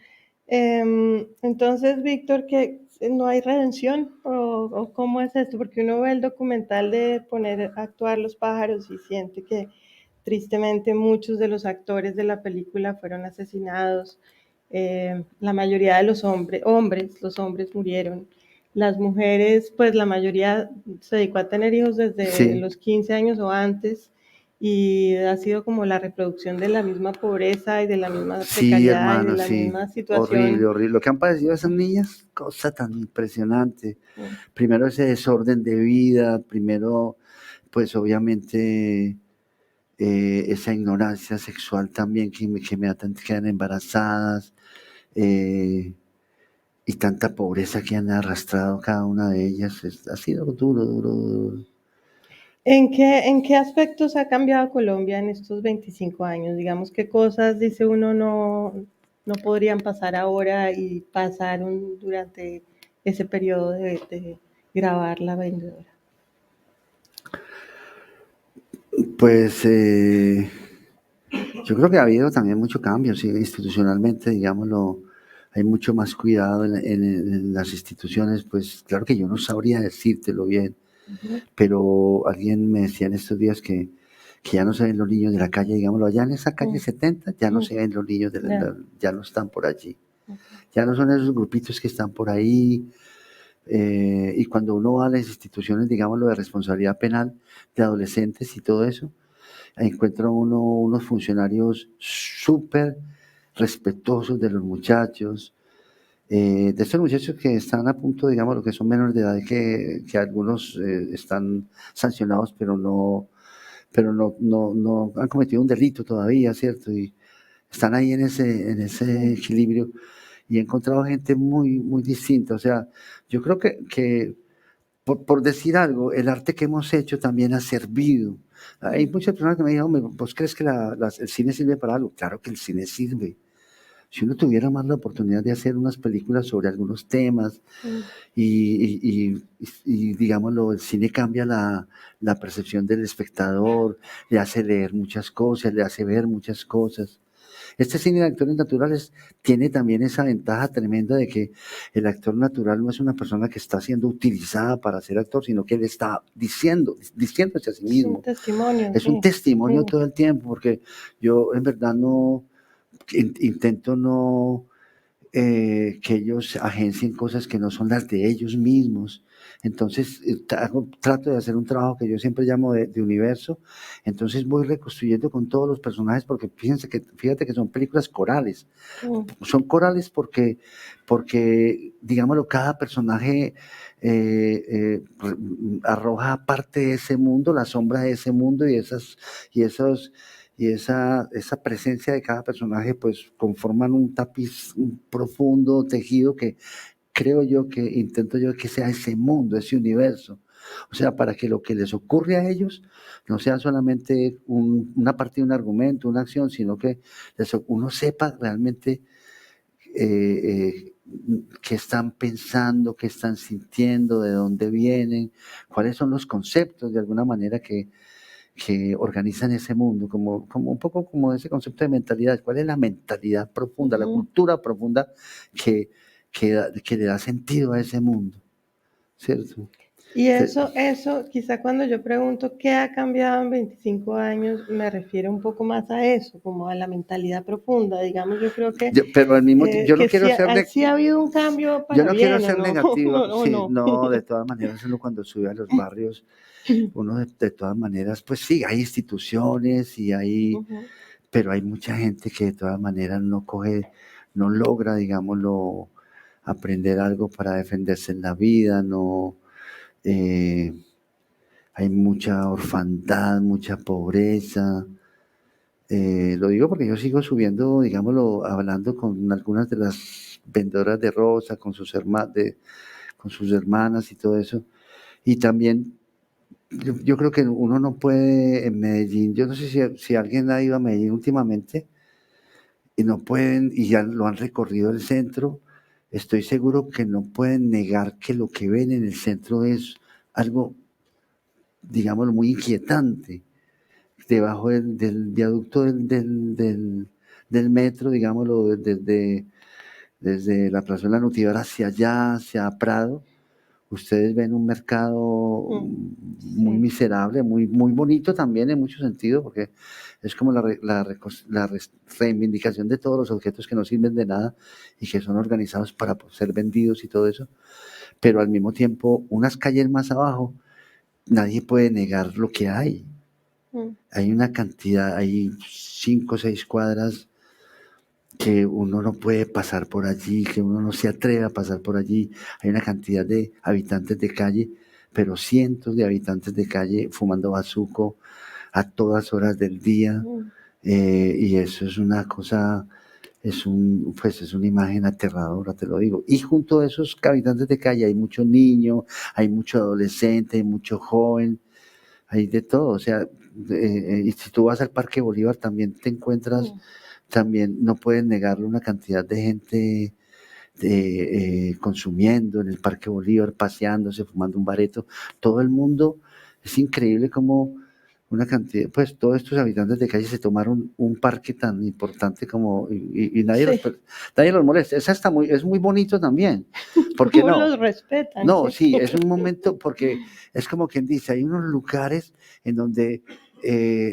Entonces, Víctor, ¿que no hay redención? ¿O cómo es esto? Porque uno ve el documental de poner a actuar los pájaros y siente que tristemente muchos de los actores de la película fueron asesinados. La mayoría de los hombres murieron. Las mujeres, pues la mayoría se dedicó a tener hijos desde los 15 años o antes, y ha sido como la reproducción de la misma pobreza y de la misma precariedad, hermano, y de la misma situación. Horrible. Lo que han padecido esas niñas, cosa tan impresionante. Primero ese desorden de vida, primero, pues obviamente esa ignorancia sexual también que quedan embarazadas, y tanta pobreza que han arrastrado cada una de ellas. Ha sido duro. ¿En qué aspectos ha cambiado Colombia en estos 25 años? Digamos, ¿qué cosas, dice uno, no podrían pasar ahora y pasaron durante ese periodo de grabar La Vendedora? Pues yo creo que ha habido también mucho cambio, sí, institucionalmente, digámoslo, hay mucho más cuidado en las instituciones. Pues claro que yo no sabría decírtelo bien, pero alguien me decía en estos días que ya no se ven los niños de la calle, digámoslo, allá en esa calle 70, ya no se ven los niños, ya no están por allí, ya no son esos grupitos que están por ahí. Y cuando uno va a las instituciones, digámoslo, de responsabilidad penal de adolescentes y todo eso, encuentra uno unos funcionarios súper respetuosos de los muchachos, de estos muchachos que están a punto, digamos, lo que son menores de edad, que algunos están sancionados, pero no han cometido un delito todavía, ¿cierto? Y están ahí en ese equilibrio, y he encontrado gente muy, muy distinta. O sea, yo creo que por decir algo, el arte que hemos hecho también ha servido. Hay muchas personas que me dicen, ¿vos crees que el cine sirve para algo? Claro que el cine sirve. Si uno tuviera más la oportunidad de hacer unas películas sobre algunos temas, y digámoslo, el cine cambia la percepción del espectador, le hace leer muchas cosas, le hace ver muchas cosas. Este cine de actores naturales tiene también esa ventaja tremenda de que el actor natural no es una persona que está siendo utilizada para ser actor, sino que él está diciéndose a sí mismo. Es un testimonio todo el tiempo, porque yo en verdad intento no que ellos agencien cosas que no son las de ellos mismos. Entonces, trato de hacer un trabajo que yo siempre llamo de universo. Entonces voy reconstruyendo con todos los personajes, porque fíjate que son películas corales. Son corales porque digámoslo, cada personaje arroja parte de ese mundo, la sombra de ese mundo, y esa presencia de cada personaje pues conforman un tapiz profundo, tejido, que creo yo, que intento yo que sea ese mundo, ese universo. O sea, para que lo que les ocurre a ellos no sea solamente una parte de un argumento, una acción, sino que uno sepa realmente qué están pensando, qué están sintiendo, de dónde vienen, cuáles son los conceptos de alguna manera que organizan ese mundo, como un poco como ese concepto de mentalidad. ¿Cuál es la mentalidad profunda, la cultura profunda que le da sentido a ese mundo? ¿Cierto? Y eso, quizá cuando yo pregunto qué ha cambiado en 25 años, me refiero un poco más a eso, como a la mentalidad profunda, digamos. Yo creo que, pero al mismo tiempo, yo no quiero sí ha habido un cambio para yo no bien, quiero ser ¿no? negativo, No, sí, no. no, de todas maneras, uno cuando sube a los barrios, uno de todas maneras, pues sí, hay instituciones y pero hay mucha gente que de todas maneras no logra, digámoslo, aprender algo para defenderse en la vida, hay mucha orfandad, mucha pobreza. Lo digo porque yo sigo subiendo, digámoslo, hablando con algunas de las vendedoras de rosa, con sus hermanas y todo eso. Y también yo creo que uno no puede en Medellín, yo no sé si alguien ha ido a Medellín últimamente, y no pueden, y ya lo han recorrido el centro, estoy seguro que no pueden negar que lo que ven en el centro es algo, digámoslo, muy inquietante. Debajo del viaducto del metro, digámoslo, desde la plazuela Nutivar hacia allá, hacia Prado, ustedes ven un mercado muy miserable, muy, muy bonito también en muchos sentidos, porque es como la reivindicación de todos los objetos que no sirven de nada y que son organizados para ser vendidos y todo eso. Pero al mismo tiempo, unas calles más abajo, nadie puede negar lo que hay. Hay una cantidad, hay 5 o 6 cuadras que uno no puede pasar por allí, que uno no se atreve a pasar por allí. Hay una cantidad de habitantes de calle, pero cientos de habitantes de calle fumando bazuco a todas horas del día. Y eso es una cosa, es una imagen aterradora, te lo digo. Y junto a esos habitantes de calle hay muchos niños, hay mucho adolescente, hay mucho joven, hay de todo. O sea, y si tú vas al Parque Bolívar también te encuentras, también no puedes negarle una cantidad de gente consumiendo en el Parque Bolívar, paseándose, fumando un bareto. Todo el mundo, es increíble como una cantidad, pues todos estos habitantes de calle se tomaron un parque tan importante como, y nadie los molesta. Es muy bonito también. ¿Por qué no? Los respetan. No, sí, es un momento, porque es como quien dice, hay unos lugares en donde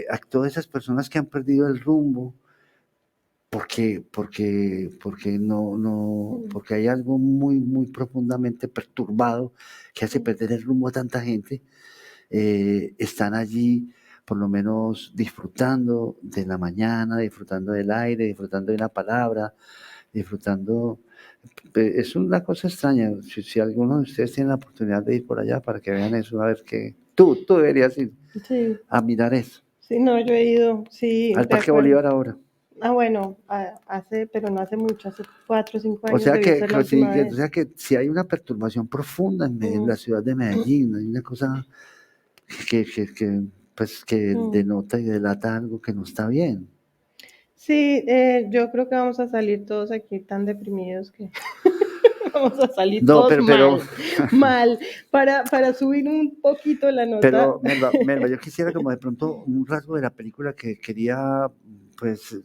a todas esas personas que han perdido el rumbo, porque hay algo muy, muy profundamente perturbado que hace perder el rumbo a tanta gente, están allí por lo menos disfrutando de la mañana, disfrutando del aire, disfrutando de una palabra, disfrutando. Es una cosa extraña. Si alguno de ustedes tiene la oportunidad de ir por allá para que vean eso, a ver qué. Tú deberías ir a mirar eso. Sí, no, yo he ido, sí. Al Parque Bolívar ahora. Bueno, pero no hace mucho, hace 4 o 5 años. O sea que si hay una perturbación profunda en la ciudad de Medellín, hay una cosa que denota y delata algo que no está bien. Sí, yo creo que vamos a salir todos aquí tan deprimidos que vamos a salir mal para subir un poquito la nota. Pero, Melba, yo quisiera como de pronto un rasgo de la película que quería pues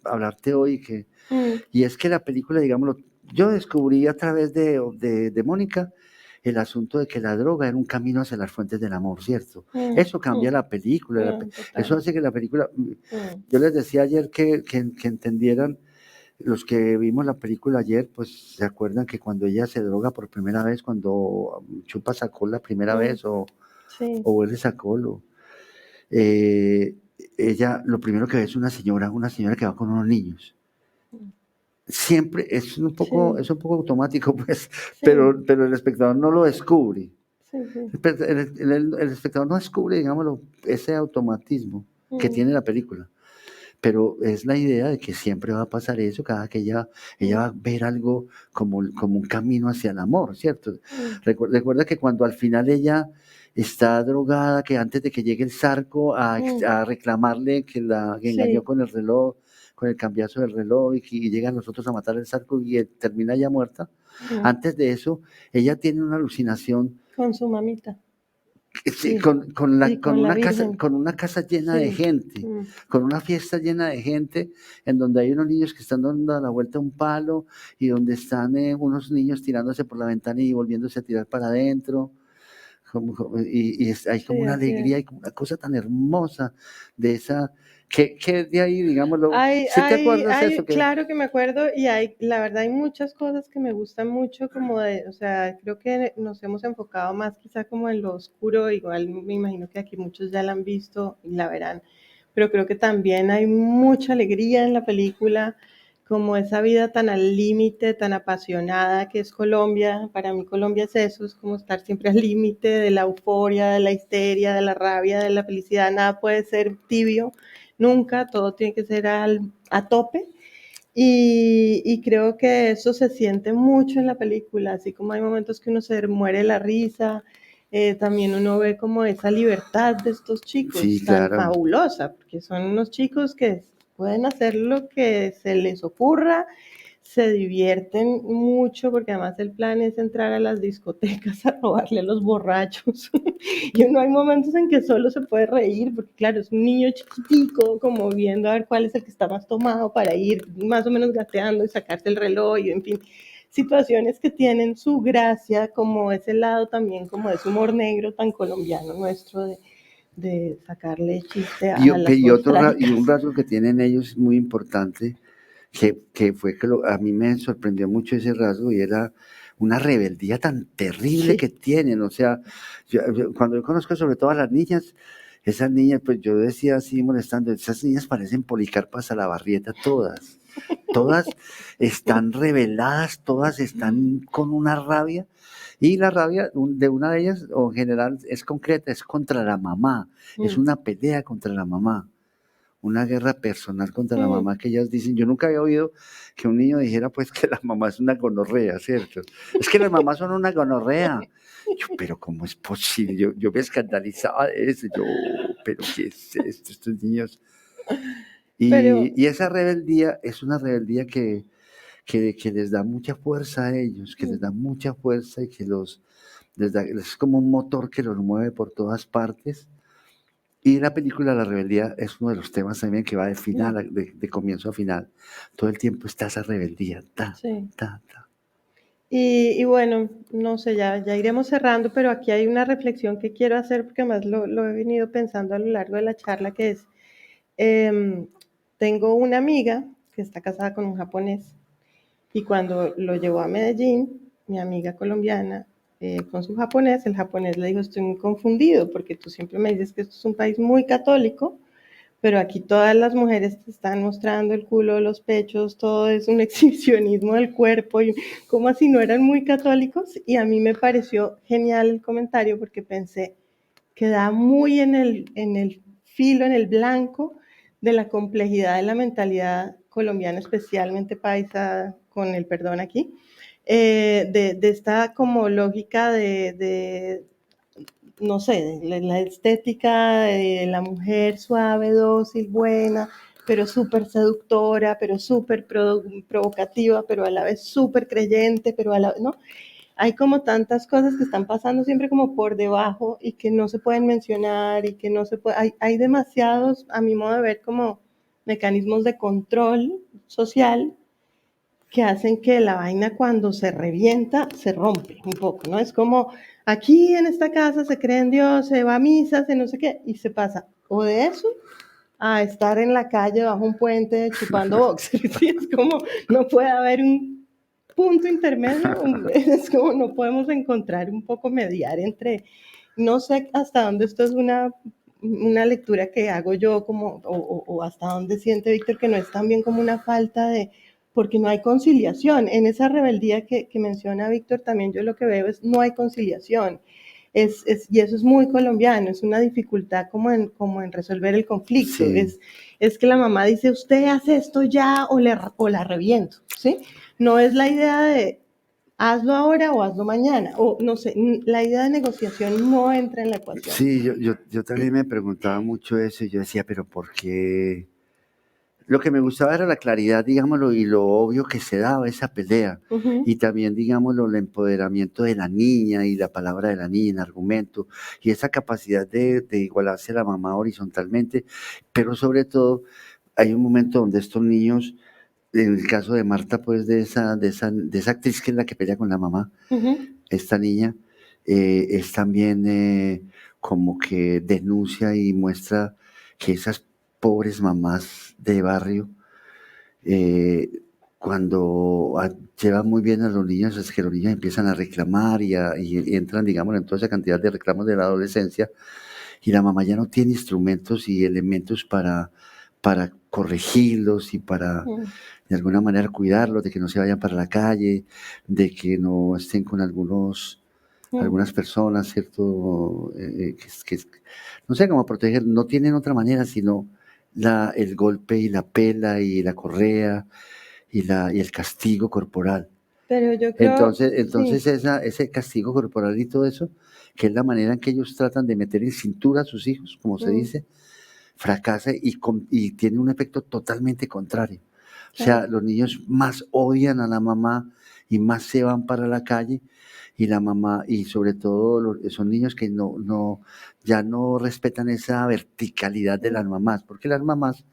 hablarte hoy, y es que la película, digámoslo, yo descubrí a través de Mónica el asunto de que la droga era un camino hacia las fuentes del amor, ¿cierto? Eso cambia la película, eso hace que la película, yo les decía ayer que entendieran Los que vimos la película ayer, pues se acuerdan que cuando ella se droga por primera vez, cuando chupa sacó la primera vez Sí. o huele sacó, eh, ella lo primero que ve es una señora que va con unos niños. Siempre es un poco, Sí. es un poco automático, pues, Sí. pero el espectador no lo descubre. Sí, sí. El espectador no descubre, digámoslo, ese automatismo que Mm. tiene la película. Pero es la idea de que siempre va a pasar eso, cada que ella va a ver algo como un camino hacia el amor, ¿cierto? Mm. Recuerda que cuando al final ella está drogada, que antes de que llegue el Zarco a reclamarle que engañó Sí. con el reloj, con el cambiazo del reloj, y llegan los otros a matar al Zarco y termina ya muerta. Mm. Antes de eso, ella tiene una alucinación. Con su mamita. Sí, Sí. con Y con la Virgen. una casa llena de Sí. gente, Mm. con una fiesta llena de gente, en donde hay unos niños que están dando la vuelta a un palo y donde están unos niños tirándose por la ventana y volviéndose a tirar para adentro. Hay como Sí, una así es. alegría y como una cosa tan hermosa de esa, que de ahí, digámoslo, Hay, ¿sí te acuerdas hay, eso? claro que me acuerdo y la verdad hay muchas cosas que me gustan mucho como o sea, creo que nos hemos enfocado más quizá como en lo oscuro, igual me imagino que aquí muchos ya la han visto y la verán, pero creo que también hay mucha alegría en la película, como esa vida tan al límite, tan apasionada que es Colombia. Para mí Colombia es eso, es como estar siempre al límite de la euforia, de la histeria, de la rabia, de la felicidad, nada puede ser tibio. Nunca, todo tiene que ser a tope. Y creo que eso se siente mucho en la película, así como hay momentos que uno se muere de la risa, también uno ve como esa libertad de estos chicos Sí, tan claro. fabulosa, porque son unos chicos que pueden hacer lo que se les ocurra, se divierten mucho, porque además el plan es entrar a las discotecas a robarle a los borrachos. Y no hay momentos en que solo se puede reír, porque claro, es un niño chiquitico, como viendo a ver cuál es el que está más tomado para ir más o menos gateando y sacarse el reloj, y en fin, situaciones que tienen su gracia, como ese lado también, como ese humor negro tan colombiano nuestro de sacarle chiste a las Y un borrachas. rasgo que tienen ellos muy importante, que fue que a mí me sorprendió mucho ese rasgo y era una rebeldía tan terrible Sí. que tienen. O sea, cuando yo conozco sobre todo a las niñas, esas niñas, pues yo decía así molestando, esas niñas parecen Policarpas a la Barrieta todas. Todas están rebeladas, todas están con una rabia. Y la rabia de una de ellas, o en general, es concreta, es contra la mamá. Es una pelea contra la mamá, una guerra personal contra la mamá, que ellas dicen. Yo nunca había oído que un niño dijera pues que la mamá es una gonorrea, ¿cierto? Es que las mamás son una gonorrea. Yo, pero ¿cómo es posible? Yo me escandalizaba de eso. Yo, pero ¿qué es esto? Estos niños. Pero Y esa rebeldía es una rebeldía que les da mucha fuerza a ellos, que les da mucha fuerza y que es como un motor que los mueve por todas partes. Y la película La Rebeldía es uno de los temas también que va de final, de comienzo a final. Todo el tiempo está esa rebeldía. sí. Y bueno, no sé, ya iremos cerrando, pero aquí hay una reflexión que quiero hacer, porque además lo he venido pensando a lo largo de la charla, que es, tengo una amiga que está casada con un japonés, y cuando lo llevó a Medellín, mi amiga colombiana, con su japonés, el japonés le dijo: estoy muy confundido, porque tú siempre me dices que esto es un país muy católico, pero aquí todas las mujeres te están mostrando el culo, los pechos, todo es un exhibicionismo del cuerpo, y como así no eran muy católicos. Y a mí me pareció genial el comentario, porque pensé que da muy en el filo, en el blanco de la complejidad de la mentalidad colombiana, especialmente paisa, con el perdón aquí, de esta como lógica de no sé, la estética de la mujer suave, dócil, buena, pero súper seductora, pero súper provocativa, pero a la vez súper creyente, pero a la vez, ¿no? Hay como tantas cosas que están pasando siempre como por debajo y que no se pueden mencionar y que no se puede, hay demasiados, a mi modo de ver, como mecanismos de control social que hacen que la vaina, cuando se revienta, se rompe un poco, ¿no? Es como, aquí en esta casa se cree en Dios, se va a misa, se no sé qué, y se pasa o de eso a estar en la calle bajo un puente chupando boxers. ¿Sí? Es como, no puede haber un punto intermedio, es como no podemos encontrar un poco mediar entre, no sé hasta dónde esto es una lectura que hago yo como, o hasta dónde siente Víctor que no es también como una falta de, porque no hay conciliación. En esa rebeldía que menciona Víctor también yo lo que veo es no hay conciliación. Y eso es muy colombiano, es una dificultad como en resolver el conflicto. Sí. Es que la mamá dice, usted hace esto ya o la reviento, ¿sí? No es la idea de hazlo ahora o hazlo mañana, o no sé, la idea de negociación no entra en la ecuación. Sí, yo también me preguntaba mucho eso y yo decía, pero ¿por qué? Lo que me gustaba era la claridad, digámoslo, y lo obvio que se daba esa pelea. Uh-huh. Y también, digámoslo, el empoderamiento de la niña y la palabra de la niña, el argumento, y esa capacidad de igualarse a la mamá horizontalmente. Pero sobre todo, hay un momento donde estos niños, en el caso de Marta, pues de esa actriz que es la que pelea con la mamá, Uh-huh. esta niña, es también como que denuncia y muestra que esas pobres mamás de barrio, cuando llevan muy bien a los niños, es que los niños empiezan a reclamar y entran, digamos, en toda esa cantidad de reclamos de la adolescencia, y la mamá ya no tiene instrumentos y elementos para corregirlos y para, de alguna manera, cuidarlos, de que no se vayan para la calle, de que no estén con algunas personas, ¿cierto? No sé cómo proteger, no tienen otra manera sino el golpe y la pela y la correa y el castigo corporal. Pero yo creo, Entonces sí. ese castigo corporal y todo eso, que es la manera en que ellos tratan de meter en cintura a sus hijos, como se dice, fracasa y tiene un efecto totalmente contrario. O sea, los niños más odian a la mamá y más se van para la calle, y la mamá, y sobre todo son niños que ya no respetan esa verticalidad de las mamás, porque las mamás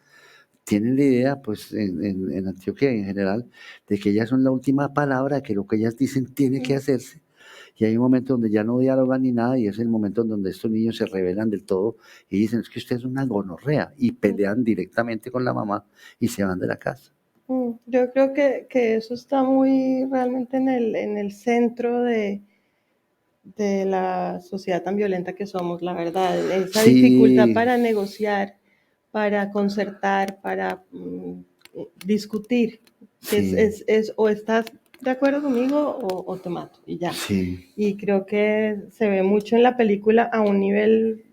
tienen la idea, pues en Antioquia en general, de que ellas son la última palabra, que lo que ellas dicen tiene que hacerse. Y hay un momento donde ya no dialogan ni nada, y es el momento en donde estos niños se rebelan del todo y dicen, es que usted es una gonorrea, y pelean directamente con la mamá y se van de la casa. Yo creo que eso está muy realmente en el centro de la sociedad tan violenta que somos, la verdad. Esa dificultad para negociar, para concertar, para discutir. Sí. O estás de acuerdo conmigo o te mato y ya. Sí. Y creo que se ve mucho en la película a un nivel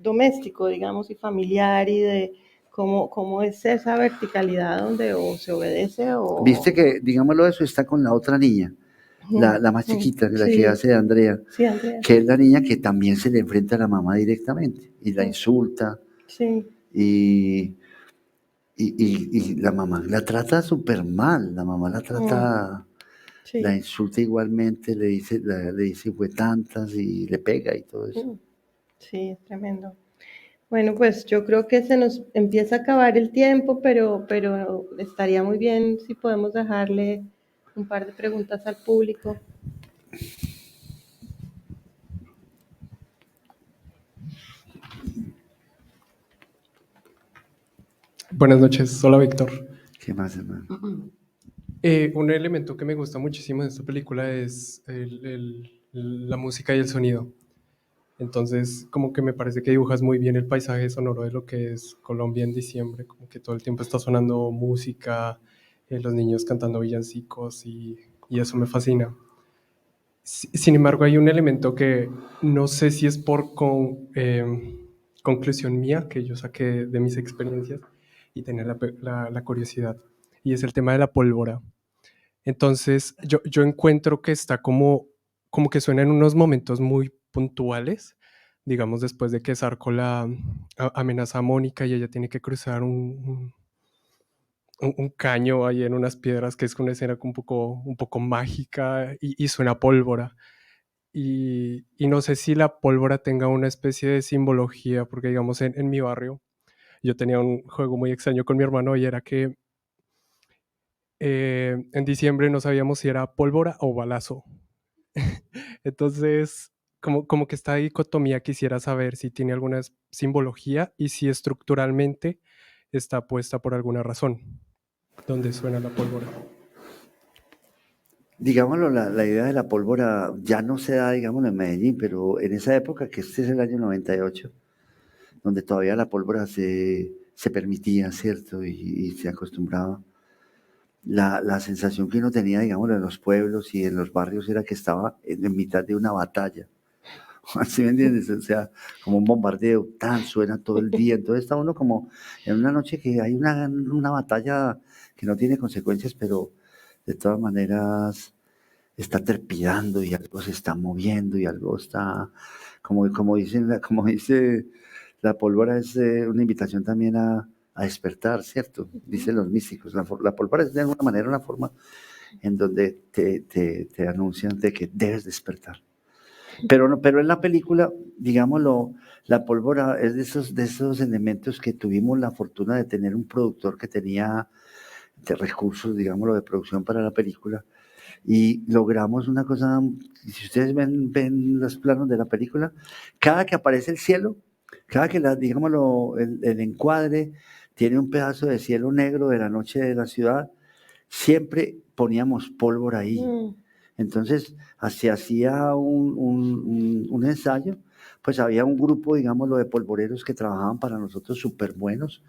doméstico, digamos, y familiar, y de cómo es esa verticalidad donde o se obedece o... Viste que, digámoslo eso, está con la otra niña, la más chiquita, la que hace de Andrea, sí, Andrea, que es la niña que también se le enfrenta a la mamá directamente y la insulta. Sí. Y la mamá la trata súper mal, la mamá la trata, Sí. la insulta igualmente, le dice fue tantas y le pega y todo eso. Sí, es tremendo. Bueno, pues yo creo que se nos empieza a acabar el tiempo, pero estaría muy bien si podemos dejarle un par de preguntas al público. Buenas noches, hola Víctor. ¿Qué más, hermano? Un elemento que me gusta muchísimo de esta película es la música y el sonido. Entonces, como que me parece que dibujas muy bien el paisaje sonoro de lo que es Colombia en diciembre, como que todo el tiempo está sonando música, los niños cantando villancicos y eso me fascina. Sin embargo, hay un elemento que no sé si es por conclusión mía, que yo saqué de mis experiencias y tenía la curiosidad, y es el tema de la pólvora. Entonces, yo encuentro que está como que suena en unos momentos muy puntuales, digamos después de que Zarco la amenaza a Mónica y ella tiene que cruzar un caño ahí en unas piedras, que es una escena un poco mágica, y suena pólvora. Y no sé si la pólvora tenga una especie de simbología, porque digamos en mi barrio yo tenía un juego muy extraño con mi hermano, y era que en diciembre no sabíamos si era pólvora o balazo. Entonces como que esta dicotomía quisiera saber si tiene alguna simbología y si estructuralmente está puesta por alguna razón. ¿Dónde suena la pólvora? Digámoslo, la idea de la pólvora ya no se da, digámoslo, en Medellín, pero en esa época, que este es el año 98, donde todavía la pólvora se permitía, ¿cierto? Y se acostumbraba. La sensación que uno tenía, digamos, en los pueblos y en los barrios era que estaba en mitad de una batalla. ¿Sí me entiendes? O sea, como un bombardeo, tan suena todo el día. Entonces está uno como en una noche que hay una batalla que no tiene consecuencias, pero de todas maneras está trepidando y algo se está moviendo y algo está, como dice la pólvora, es una invitación también a despertar, ¿cierto? Dicen los místicos. La pólvora es de alguna manera una forma en donde te anuncian de que debes despertar. Pero en la película, digámoslo, la pólvora es de esos elementos que tuvimos la fortuna de tener un productor que tenía de recursos, digámoslo, de producción para la película. Y logramos una cosa, si ustedes ven los planos de la película, cada que aparece el cielo, cada que, digámoslo, el encuadre tiene un pedazo de cielo negro de la noche de la ciudad, siempre poníamos pólvora ahí. Entonces, se hacía un ensayo, pues había un grupo, digámoslo, de polvoreros que trabajaban para nosotros súper buenos,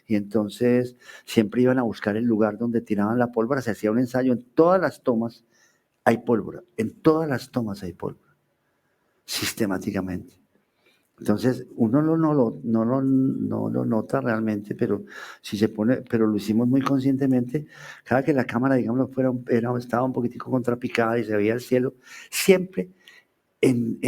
y entonces siempre iban a buscar el lugar donde tiraban la pólvora, se hacía un ensayo, en todas las tomas hay pólvora, en todas las tomas hay pólvora, sistemáticamente. Entonces, uno no lo nota realmente, pero si se pone, pero lo hicimos muy conscientemente. Cada que la cámara, digamos, estaba un poquitico contrapicada y se veía el cielo, siempre en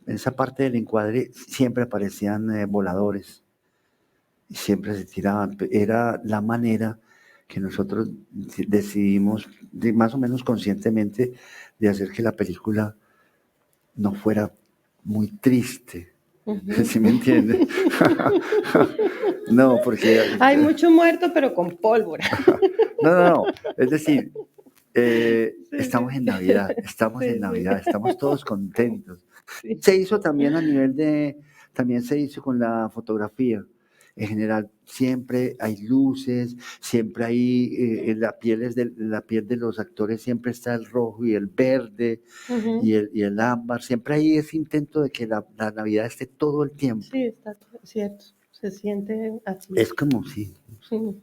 esa parte del encuadre, siempre aparecían voladores, y siempre se tiraban. Era la manera que nosotros decidimos, más o menos conscientemente, de hacer que la película no fuera muy triste. ¿Sí me entiendes? No, porque... Hay mucho muerto, pero con pólvora. No. Es decir, estamos en Navidad, estamos todos contentos. Sí. Se hizo también también se hizo con la fotografía. En general, siempre hay luces, siempre hay, en la piel de los actores siempre está el rojo y el verde y el ámbar. Siempre hay ese intento de que la Navidad esté todo el tiempo. Sí, está cierto. Se siente así. Es como si... Sí.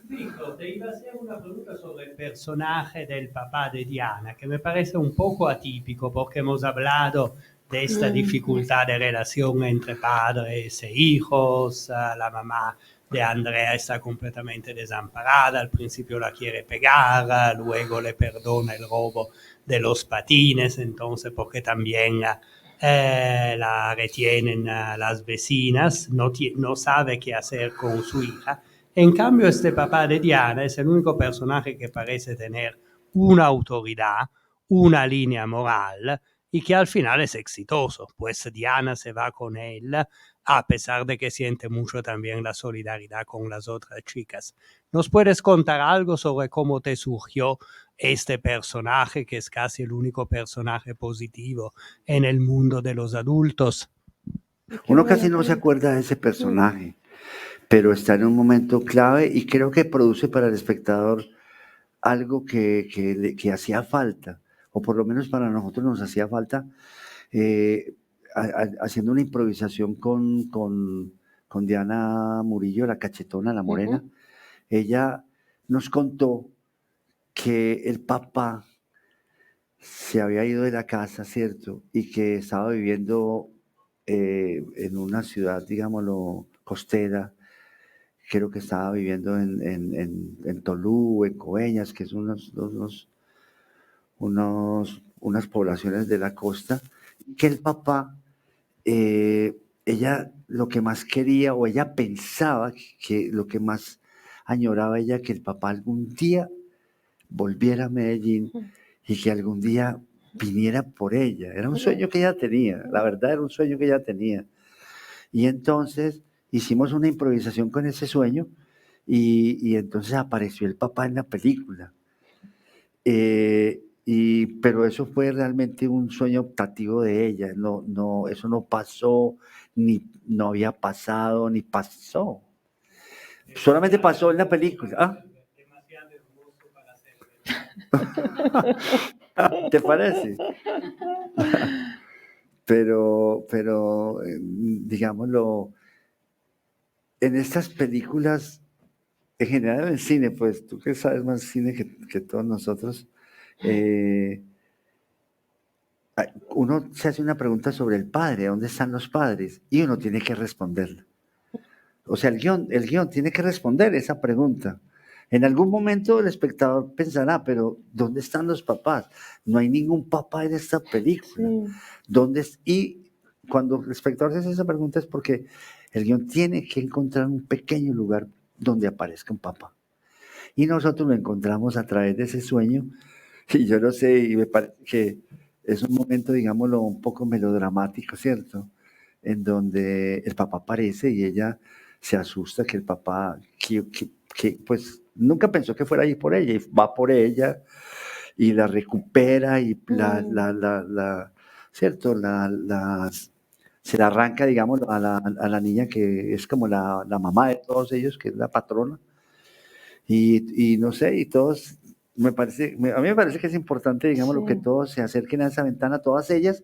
Rico, te iba a hacer una pregunta sobre el personaje del papá de Diana, que me parece un poco atípico porque hemos hablado de esta dificultad de relación entre padres e hijos. La mamá de Andrea está completamente desamparada, al principio la quiere pegar, luego le perdona el robo de los patines, entonces porque también la retienen las vecinas, no sabe qué hacer con su hija. En cambio, este papá de Diana es el único personaje que parece tener una autoridad, una línea moral y que al final es exitoso, pues Diana se va con él a pesar de que siente mucho también la solidaridad con las otras chicas. ¿Nos puedes contar algo sobre cómo te surgió este personaje, que es casi el único personaje positivo en el mundo de los adultos? Uno casi no se acuerda de ese personaje, pero está en un momento clave y creo que produce para el espectador algo que hacía falta, o por lo menos para nosotros nos hacía falta, haciendo una improvisación con Diana Murillo, la cachetona, la morena. Ella nos contó que el papá se había ido de la casa, ¿cierto? Y que estaba viviendo en una ciudad, digámoslo, costera. Creo que estaba viviendo en Tolú, en Coveñas, que son unas poblaciones de la costa, que el papá, ella lo que más quería, o ella pensaba que lo que más añoraba ella, que el papá algún día volviera a Medellín y que algún día viniera por ella. Era un sueño que ella tenía, la verdad era un sueño que ella tenía. Y entonces hicimos una improvisación con ese sueño y entonces apareció el papá en la película. Pero eso fue realmente un sueño optativo de ella, eso no pasó, no había pasado, ni pasó. Solamente pasó en la película. ¿Ah? ¿Te parece? Pero digámoslo, en estas películas, en general en el cine, pues tú que sabes más cine que todos nosotros, uno se hace una pregunta sobre el padre, ¿dónde están los padres? Y uno tiene que responderla. O sea, el guión tiene que responder esa pregunta. En algún momento el espectador pensará, pero ¿dónde están los papás? No hay ningún papá en esta película. Sí. Y cuando el espectador se hace esa pregunta es porque el guión tiene que encontrar un pequeño lugar donde aparezca un papá. Y nosotros lo encontramos a través de ese sueño. Y yo no sé, y me parece que es un momento, digámoslo, un poco melodramático, ¿cierto? En donde el papá aparece y ella se asusta que el papá, pues nunca pensó que fuera a ir por ella, y va por ella y la recupera y ¿cierto? Se la arranca, digamos, a la niña que es como la mamá de todos ellos, que es la patrona. Y no sé, y todos, a mí me parece que es importante, digamos, lo que todos se acerquen a esa ventana, todas ellas,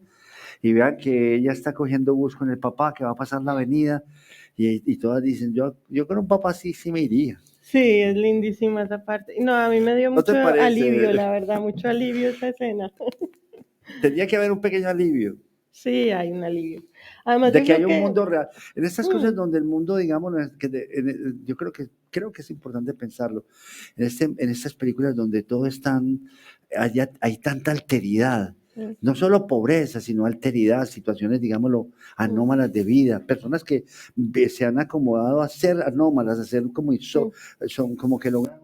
y vean que ella está cogiendo bus con el papá, que va a pasar la avenida, y todas dicen, yo con un papá sí me iría. Sí, es lindísima esa parte. No, a mí me dio ¿No te mucho parece? alivio, la verdad, mucho alivio esa escena. Tendría que haber un pequeño alivio. Sí, hay un alivio. Además, De yo que creo haya un que mundo real. En estas cosas donde el mundo, digamos, yo creo que es importante pensarlo. En estas películas donde todo es hay tanta alteridad. No solo pobreza, sino alteridad, situaciones, digámoslo, anómalas de vida, personas que se han acomodado a ser anómalas, a ser como, son como que logran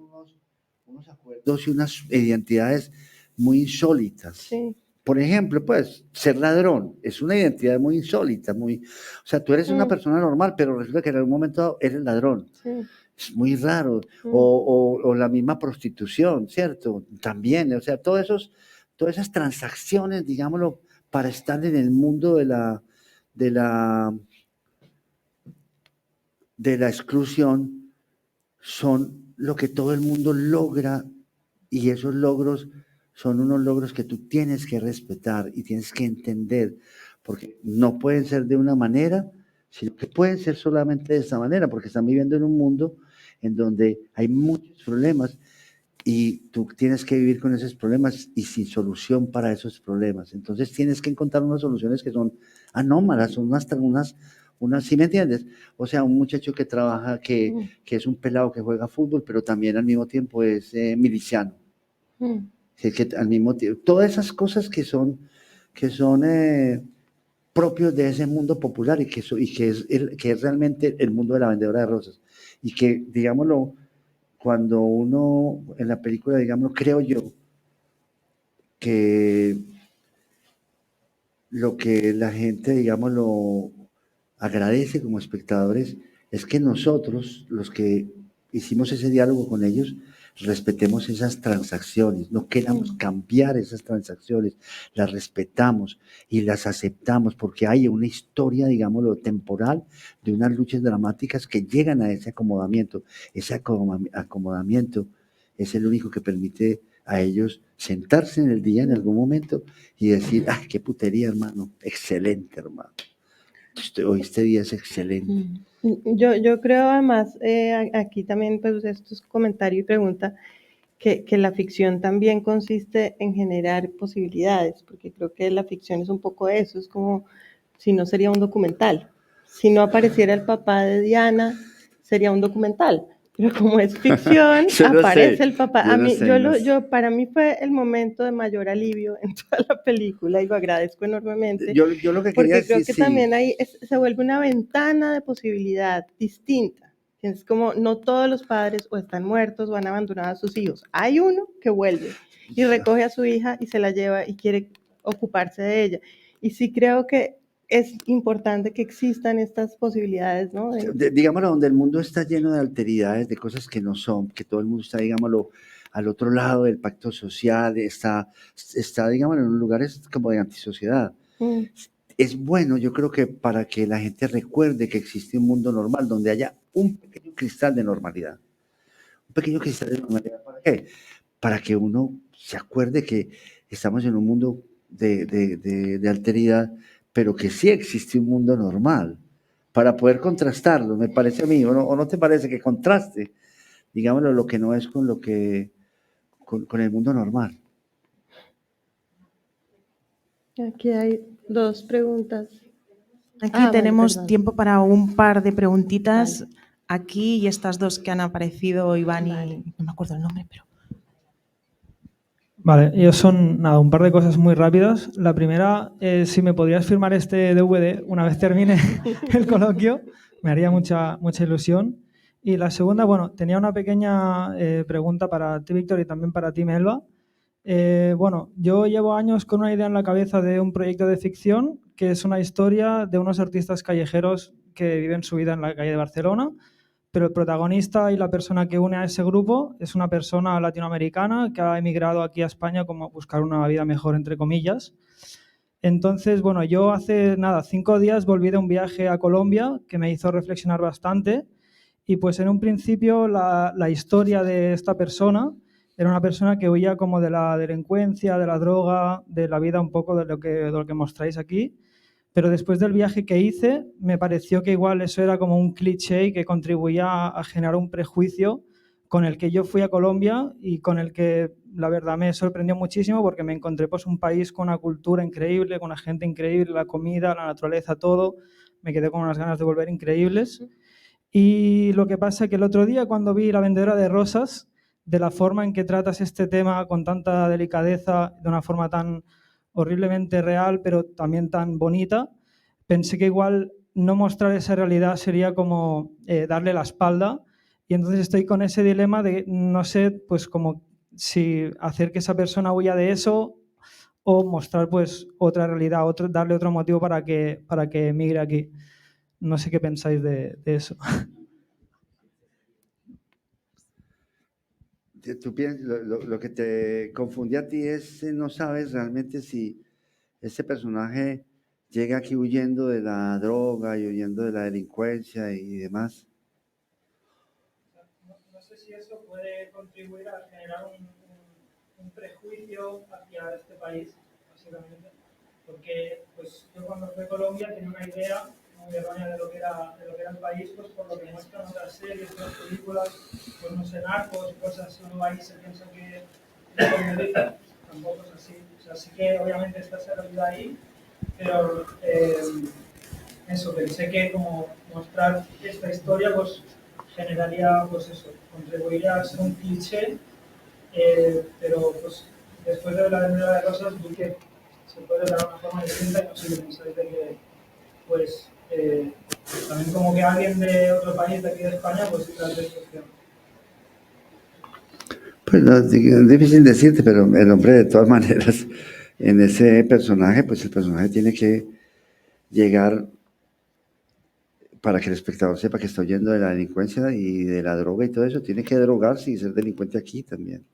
unos acuerdos y unas identidades muy insólitas. sí. Por ejemplo, pues, ser ladrón es una identidad muy insólita, o sea, tú eres una persona normal, pero resulta que en algún momento eres ladrón. Sí. Es muy raro. O la misma prostitución, ¿cierto? También, o sea, todas esas transacciones, digámoslo, para estar en el mundo de la exclusión, son lo que todo el mundo logra, y esos logros son unos logros que tú tienes que respetar y tienes que entender, porque no pueden ser de una manera, sino que pueden ser solamente de esa manera, porque están viviendo en un mundo en donde hay muchos problemas y tú tienes que vivir con esos problemas y sin solución para esos problemas. Entonces tienes que encontrar unas soluciones que son anómalas, son unas, ¿sí me entiendes? O sea, un muchacho que trabaja, que es un pelado que juega fútbol, pero también al mismo tiempo es miliciano. Que al mismo tiempo, todas esas cosas que son propios de ese mundo popular y que es realmente el mundo de la vendedora de rosas. Y que, digámoslo, cuando uno en la película, digámoslo, creo yo, que lo que la gente, digámoslo, agradece como espectadores es que nosotros, los que hicimos ese diálogo con ellos, respetemos esas transacciones, no queramos cambiar esas transacciones, las respetamos y las aceptamos porque hay una historia, digámoslo, temporal de unas luchas dramáticas que llegan a ese acomodamiento. Ese acomodamiento es el único que permite a ellos sentarse en el día en algún momento y decir, ¡ah, qué putería, hermano! Excelente, hermano. Hoy este día es excelente. Yo creo además, aquí también pues estos comentarios y preguntas, que la ficción también consiste en generar posibilidades, porque creo que la ficción es un poco eso, es como si no sería un documental. Si no apareciera el papá de Diana, sería un documental. Pero como es ficción, aparece el papá. A mí, para mí fue el momento de mayor alivio en toda la película y lo agradezco enormemente. Yo lo que quería porque creo decir, que también ahí se vuelve una ventana de posibilidad distinta. Es como no todos los padres o están muertos o han abandonado a sus hijos. Hay uno que vuelve y recoge a su hija y se la lleva y quiere ocuparse de ella. Y sí creo que es importante que existan estas posibilidades, ¿no? digámoslo, donde el mundo está lleno de alteridades, de cosas que no son, que todo el mundo está, digámoslo, al otro lado del pacto social, está digamos, en lugares como de antisociedad. Es bueno, yo creo que para que la gente recuerde que existe un mundo normal, donde haya un pequeño cristal de normalidad. Un pequeño cristal de normalidad, ¿para qué? Para que uno se acuerde que estamos en un mundo de alteridad, pero que sí existe un mundo normal, para poder contrastarlo, me parece a mí, o no te parece que contraste, digámoslo, lo que no es con lo que, con el mundo normal. Aquí hay 2 preguntas. Aquí tenemos vale, tiempo para un par de preguntitas. Vale. Aquí y estas 2 que han aparecido, Iván y no me acuerdo el nombre, pero... Vale, ellos son nada, un par de cosas muy rápidas. La primera, si me podrías firmar este DVD una vez termine el coloquio, me haría mucha ilusión. Y la segunda, bueno, tenía una pequeña pregunta para ti, Víctor, y también para ti, Melba. Bueno, yo llevo años con una idea en la cabeza de un proyecto de ficción que es una historia de unos artistas callejeros que viven su vida en la calle de Barcelona, pero el protagonista y la persona que une a ese grupo es una persona latinoamericana que ha emigrado aquí a España como a buscar una vida mejor, entre comillas. Entonces, bueno, yo hace 5 días volví de un viaje a Colombia que me hizo reflexionar bastante y pues en un principio la historia de esta persona era una persona que huía como de la delincuencia, de la droga, de la vida un poco de lo que mostráis aquí. Pero después del viaje que hice, me pareció que igual eso era como un cliché que contribuía a generar un prejuicio con el que yo fui a Colombia y con el que la verdad me sorprendió muchísimo porque me encontré pues un país con una cultura increíble, con una gente increíble, la comida, la naturaleza, todo. Me quedé con unas ganas de volver increíbles. Y lo que pasa es que el otro día cuando vi La vendedora de rosas, de la forma en que tratas este tema con tanta delicadeza, de una forma tan horriblemente real, pero también tan bonita, pensé que igual no mostrar esa realidad sería como darle la espalda, y entonces estoy con ese dilema de no sé, pues como si hacer que esa persona huya de eso o mostrar pues otra realidad, darle otro motivo para que emigre aquí. No sé qué pensáis de eso. Tú piensas, lo que te confundía a ti es, no sabes realmente si ese personaje llega aquí huyendo de la droga y huyendo de la delincuencia y demás. No sé si eso puede contribuir a generar un prejuicio hacia este país, básicamente, porque pues, yo cuando fui a Colombia tenía una idea muy errónea de lo que era el país, pues por lo que muestran otras series, otras películas, pues no sé, narcos y cosas así, uno ahí se piensa que es periodista, tampoco es así. O sea, sí que obviamente está esa realidad ahí, pero eso, pensé que como mostrar esta historia, pues generaría, pues eso, contribuiría a ser un cliché, pero pues después de La vendedora de rosas vi que se puede dar una forma distinta y no sé qué pensáis de que, pues, también como que alguien de otro país de aquí de España, pues tal vez opción. Pues no, es difícil decirte, pero el hombre de todas maneras, en ese personaje, pues el personaje tiene que llegar para que el espectador sepa que está huyendo de la delincuencia y de la droga y todo eso, tiene que drogarse y ser delincuente aquí también.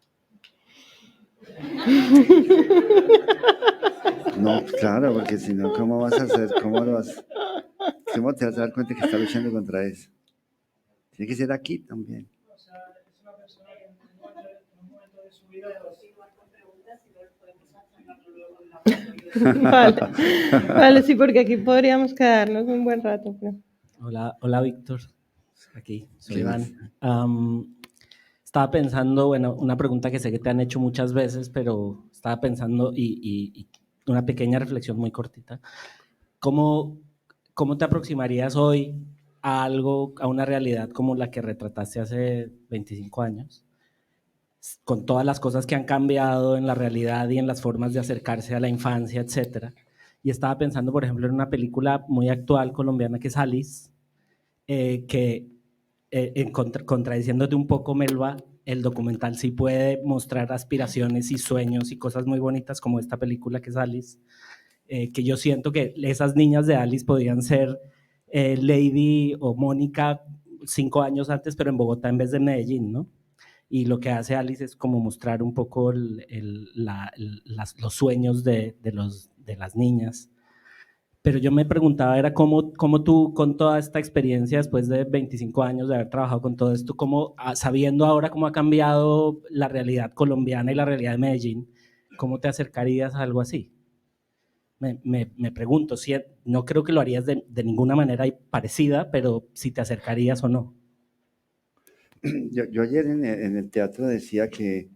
No, claro, porque si no, ¿cómo vas a hacer? ¿Cómo te vas a dar cuenta que está luchando contra eso? Tiene que ser aquí también. O sea, es una persona que en un momento de su vida Vale, sí, porque aquí podríamos quedarnos un buen rato. Pero... Hola Víctor, aquí soy Iván. Estaba pensando, bueno, una pregunta que sé que te han hecho muchas veces, pero estaba pensando y una pequeña reflexión muy cortita. ¿Cómo te aproximarías hoy a algo, a una realidad como la que retrataste hace 25 años? Con todas las cosas que han cambiado en la realidad y en las formas de acercarse a la infancia, etcétera. Y estaba pensando, por ejemplo, en una película muy actual colombiana que es Alice, que contradiciéndote un poco, Melba, el documental sí puede mostrar aspiraciones y sueños y cosas muy bonitas como esta película que es Alice, que yo siento que esas niñas de Alice podrían ser Lady o Mónica 5 años antes, pero en Bogotá en vez de Medellín, ¿no? y lo que hace Alice es como mostrar un poco los sueños de las niñas. Pero yo me preguntaba, era cómo tú, con toda esta experiencia, después de 25 años de haber trabajado con todo esto, sabiendo ahora cómo ha cambiado la realidad colombiana y la realidad de Medellín, ¿cómo te acercarías a algo así? Me pregunto, no creo que lo harías de ninguna manera parecida, pero si te acercarías o no. Yo ayer en el teatro decía que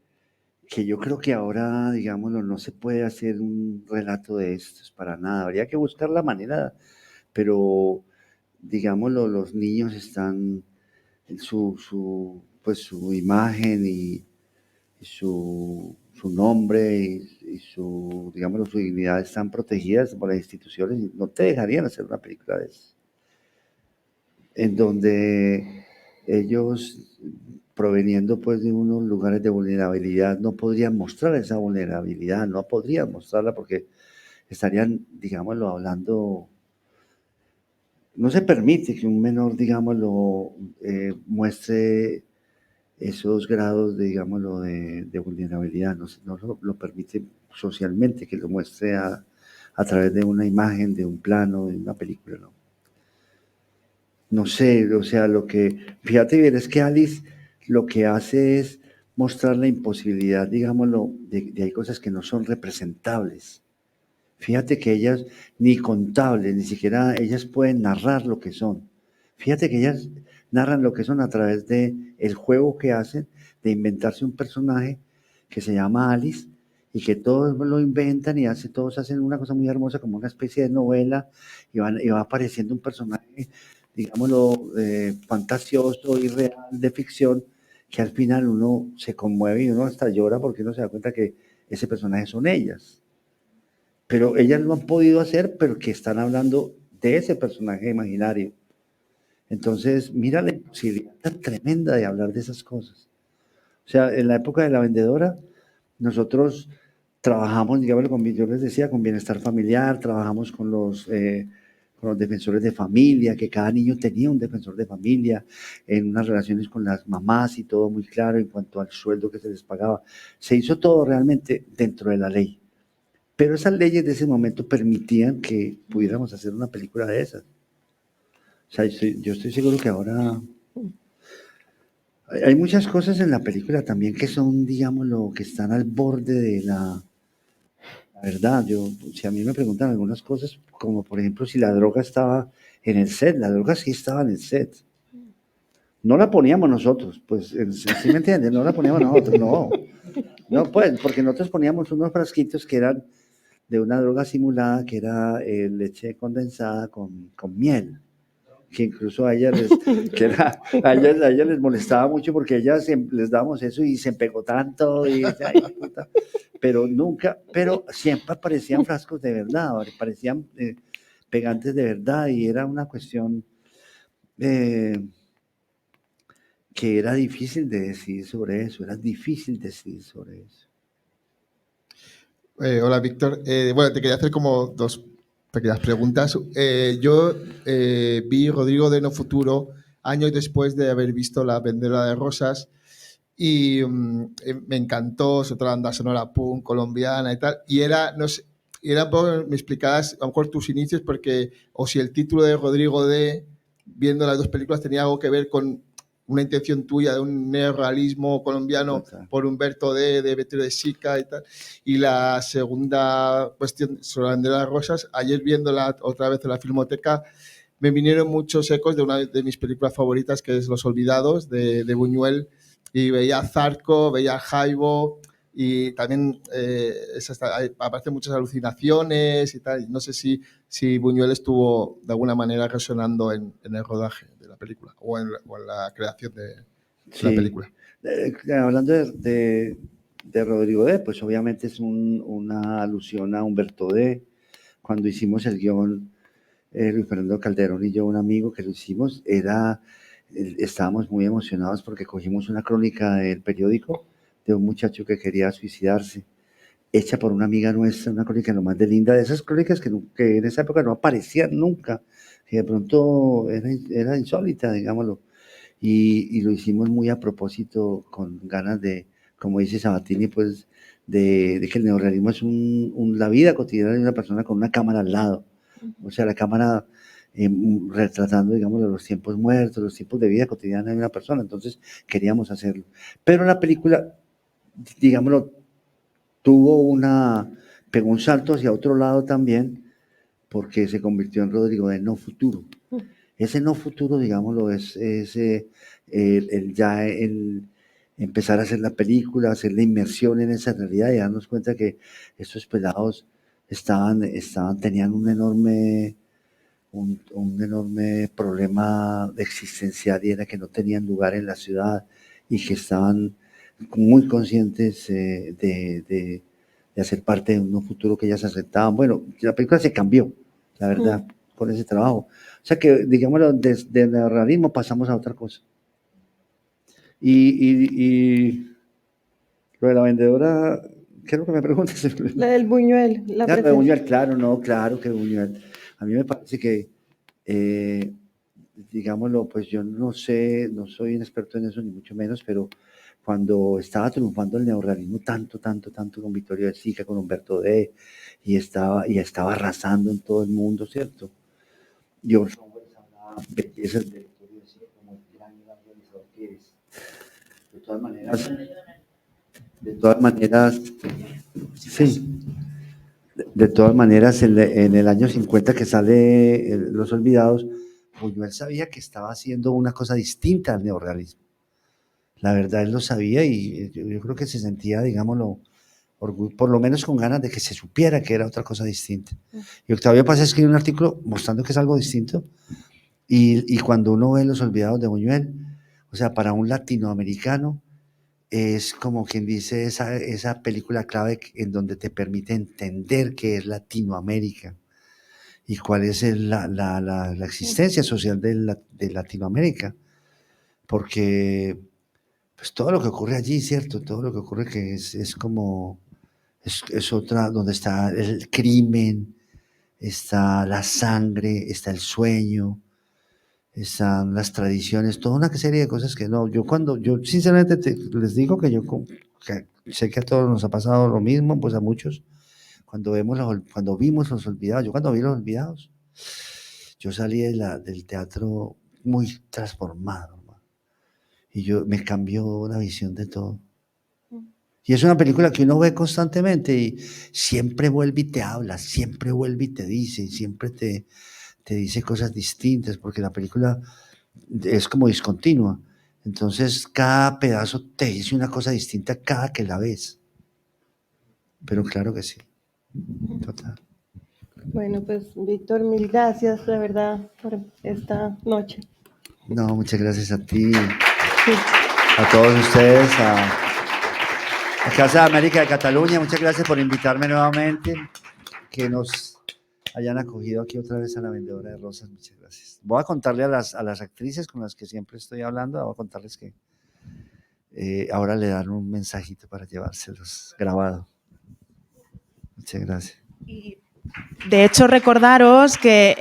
yo creo que ahora, digámoslo, no se puede hacer un relato de estos para nada. Habría que buscar la manera, pero, digámoslo, los niños están en su imagen y su nombre y su, digámoslo, su dignidad están protegidas por las instituciones y no te dejarían hacer una película de eso. En donde ellos, proveniendo pues de unos lugares de vulnerabilidad, no podrían mostrar esa vulnerabilidad, no podrían mostrarla porque estarían, digámoslo, hablando. No se permite que un menor, digámoslo, muestre esos grados, digámoslo, de vulnerabilidad. No lo permite socialmente que lo muestre a través de una imagen, de un plano, de una película, ¿no? No sé, o sea, fíjate bien, es que Alice lo que hace es mostrar la imposibilidad, digámoslo, de hay cosas que no son representables. Fíjate que ellas, ni contables, ni siquiera ellas pueden narrar lo que son. Fíjate que ellas narran lo que son a través de el juego que hacen, de inventarse un personaje que se llama Alice, y que todos lo inventan y todos hacen una cosa muy hermosa, como una especie de novela, y va apareciendo un personaje, digámoslo, fantasioso y real, de ficción, que al final uno se conmueve y uno hasta llora porque uno se da cuenta que ese personaje son ellas. Pero ellas lo han podido hacer, pero que están hablando de ese personaje imaginario. Entonces, mira la imposibilidad tan tremenda de hablar de esas cosas. O sea, en la época de La Vendedora, nosotros trabajamos, digamos, yo les decía, con bienestar familiar, trabajamos con los defensores de familia, que cada niño tenía un defensor de familia, en unas relaciones con las mamás y todo muy claro en cuanto al sueldo que se les pagaba. Se hizo todo realmente dentro de la ley. Pero esas leyes de ese momento permitían que pudiéramos hacer una película de esas. O sea, yo estoy seguro que ahora hay muchas cosas en la película también que son, digámoslo, que están al borde de la verdad. Si a mí me preguntan algunas cosas, como por ejemplo si la droga estaba en el set, la droga sí estaba en el set. No la poníamos nosotros, pues, ¿sí me entienden? No la poníamos nosotros, no, pues, porque nosotros poníamos unos frasquitos que eran de una droga simulada, que era leche condensada con miel, que incluso a ellas les molestaba mucho porque a ellas les dábamos eso y se empegó tanto, pero siempre aparecían frascos de verdad, parecían pegantes de verdad, y era una cuestión que era difícil de decidir sobre eso, Hola, Víctor. Bueno, te quería hacer como dos pequeñas preguntas. Yo vi Rodrigo de No Futuro años después de haber visto La Vendedora de Rosas y me encantó, sobre todo la banda sonora punk colombiana y tal. Y era, no sé, un poco, me explicabas a lo mejor tus inicios, porque, o si el título de Rodrigo de, viendo las dos películas, tenía algo que ver con una intención tuya de un neorrealismo colombiano por Humberto de Beatriz de Sica y tal. Y la segunda cuestión sobre La Vendedora de Rosas, ayer viéndola otra vez en la Filmoteca, me vinieron muchos ecos de una de mis películas favoritas, que es Los Olvidados, de Buñuel, y veía Zarco, veía Jaibo, y también aparecen muchas alucinaciones y tal. No sé si Buñuel estuvo de alguna manera resonando en el rodaje de la película o en la creación de la película. Hablando de Rodrigo D., pues obviamente es una alusión a Humberto D. Cuando hicimos el guión, Luis Fernando Calderón y yo, un amigo que lo hicimos, estábamos muy emocionados porque cogimos una crónica del periódico de un muchacho que quería suicidarse, hecha por una amiga nuestra, una crónica lo más de linda, de esas crónicas que en esa época no aparecían nunca, que de pronto era insólita, digámoslo. y lo hicimos muy a propósito, con ganas de, como dice Sabatini, pues de que el neorrealismo es la vida cotidiana de una persona con una cámara al lado, o sea, la cámara retratando, digamos, los tiempos muertos, los tiempos de vida cotidiana de una persona. Entonces queríamos hacerlo, pero la película, digámoslo, pegó un salto hacia otro lado también, porque se convirtió en Rodrigo de No Futuro. Ese No Futuro, digámoslo, es el empezar a hacer la película, hacer la inmersión en esa realidad y darnos cuenta que estos pelados tenían un enorme problema existencial, y era que no tenían lugar en la ciudad y que estaban muy conscientes de hacer parte de un no futuro que ellas aceptaban. Bueno, la película se cambió, la verdad, con ese trabajo. O sea que, digámoslo, desde el realismo pasamos a otra cosa. Y lo de la vendedora, ¿qué es lo que me preguntas? La del Buñuel. La de Buñuel, claro que Buñuel. A mí me parece que, digámoslo, pues yo no sé, no soy un experto en eso, ni mucho menos, pero cuando estaba triunfando el neorrealismo tanto con Vittorio De Sica, con Umberto D, y estaba arrasando en todo el mundo, ¿cierto? Yo hablaba bellezas de Vittorio De Sica como el gran realizador que es. De todas maneras, en el año 50 que sale Los Olvidados, Buñuel sabía que estaba haciendo una cosa distinta al neorrealismo. La verdad, él lo sabía, y yo creo que se sentía, digámoslo, por lo menos con ganas de que se supiera que era otra cosa distinta. Y Octavio Paz escribió un artículo mostrando que es algo distinto, y cuando uno ve Los Olvidados de Buñuel, o sea, para un latinoamericano, es como quien dice esa película clave en donde te permite entender qué es Latinoamérica y cuál es la existencia social de Latinoamérica, porque pues todo lo que ocurre allí, ¿cierto? Todo lo que ocurre que es como, es otra, donde está el crimen, está la sangre, está el sueño, están las tradiciones, toda una serie de cosas que no, yo sinceramente les digo que que sé que a todos nos ha pasado lo mismo, pues a muchos, cuando vimos Los Olvidados, yo cuando vi Los Olvidados, yo salí del teatro muy transformado, ¿no? Y me cambió la visión de todo. Y es una película que uno ve constantemente y siempre vuelve y te habla, siempre vuelve y te dice, siempre te dice cosas distintas, porque la película es como discontinua. Entonces, cada pedazo te dice una cosa distinta cada que la ves. Pero claro que sí. Total. Bueno, pues, Víctor, mil gracias, la verdad, por esta noche. No, muchas gracias a ti, a todos ustedes, a Casa de América de Cataluña. Muchas gracias por invitarme nuevamente, que nos hayan acogido aquí otra vez a La Vendedora de Rosas. Muchas gracias. Voy a contarle a las actrices con las que siempre estoy hablando, voy a contarles que ahora le dan un mensajito para llevárselos grabado. Muchas gracias. De hecho, recordaros que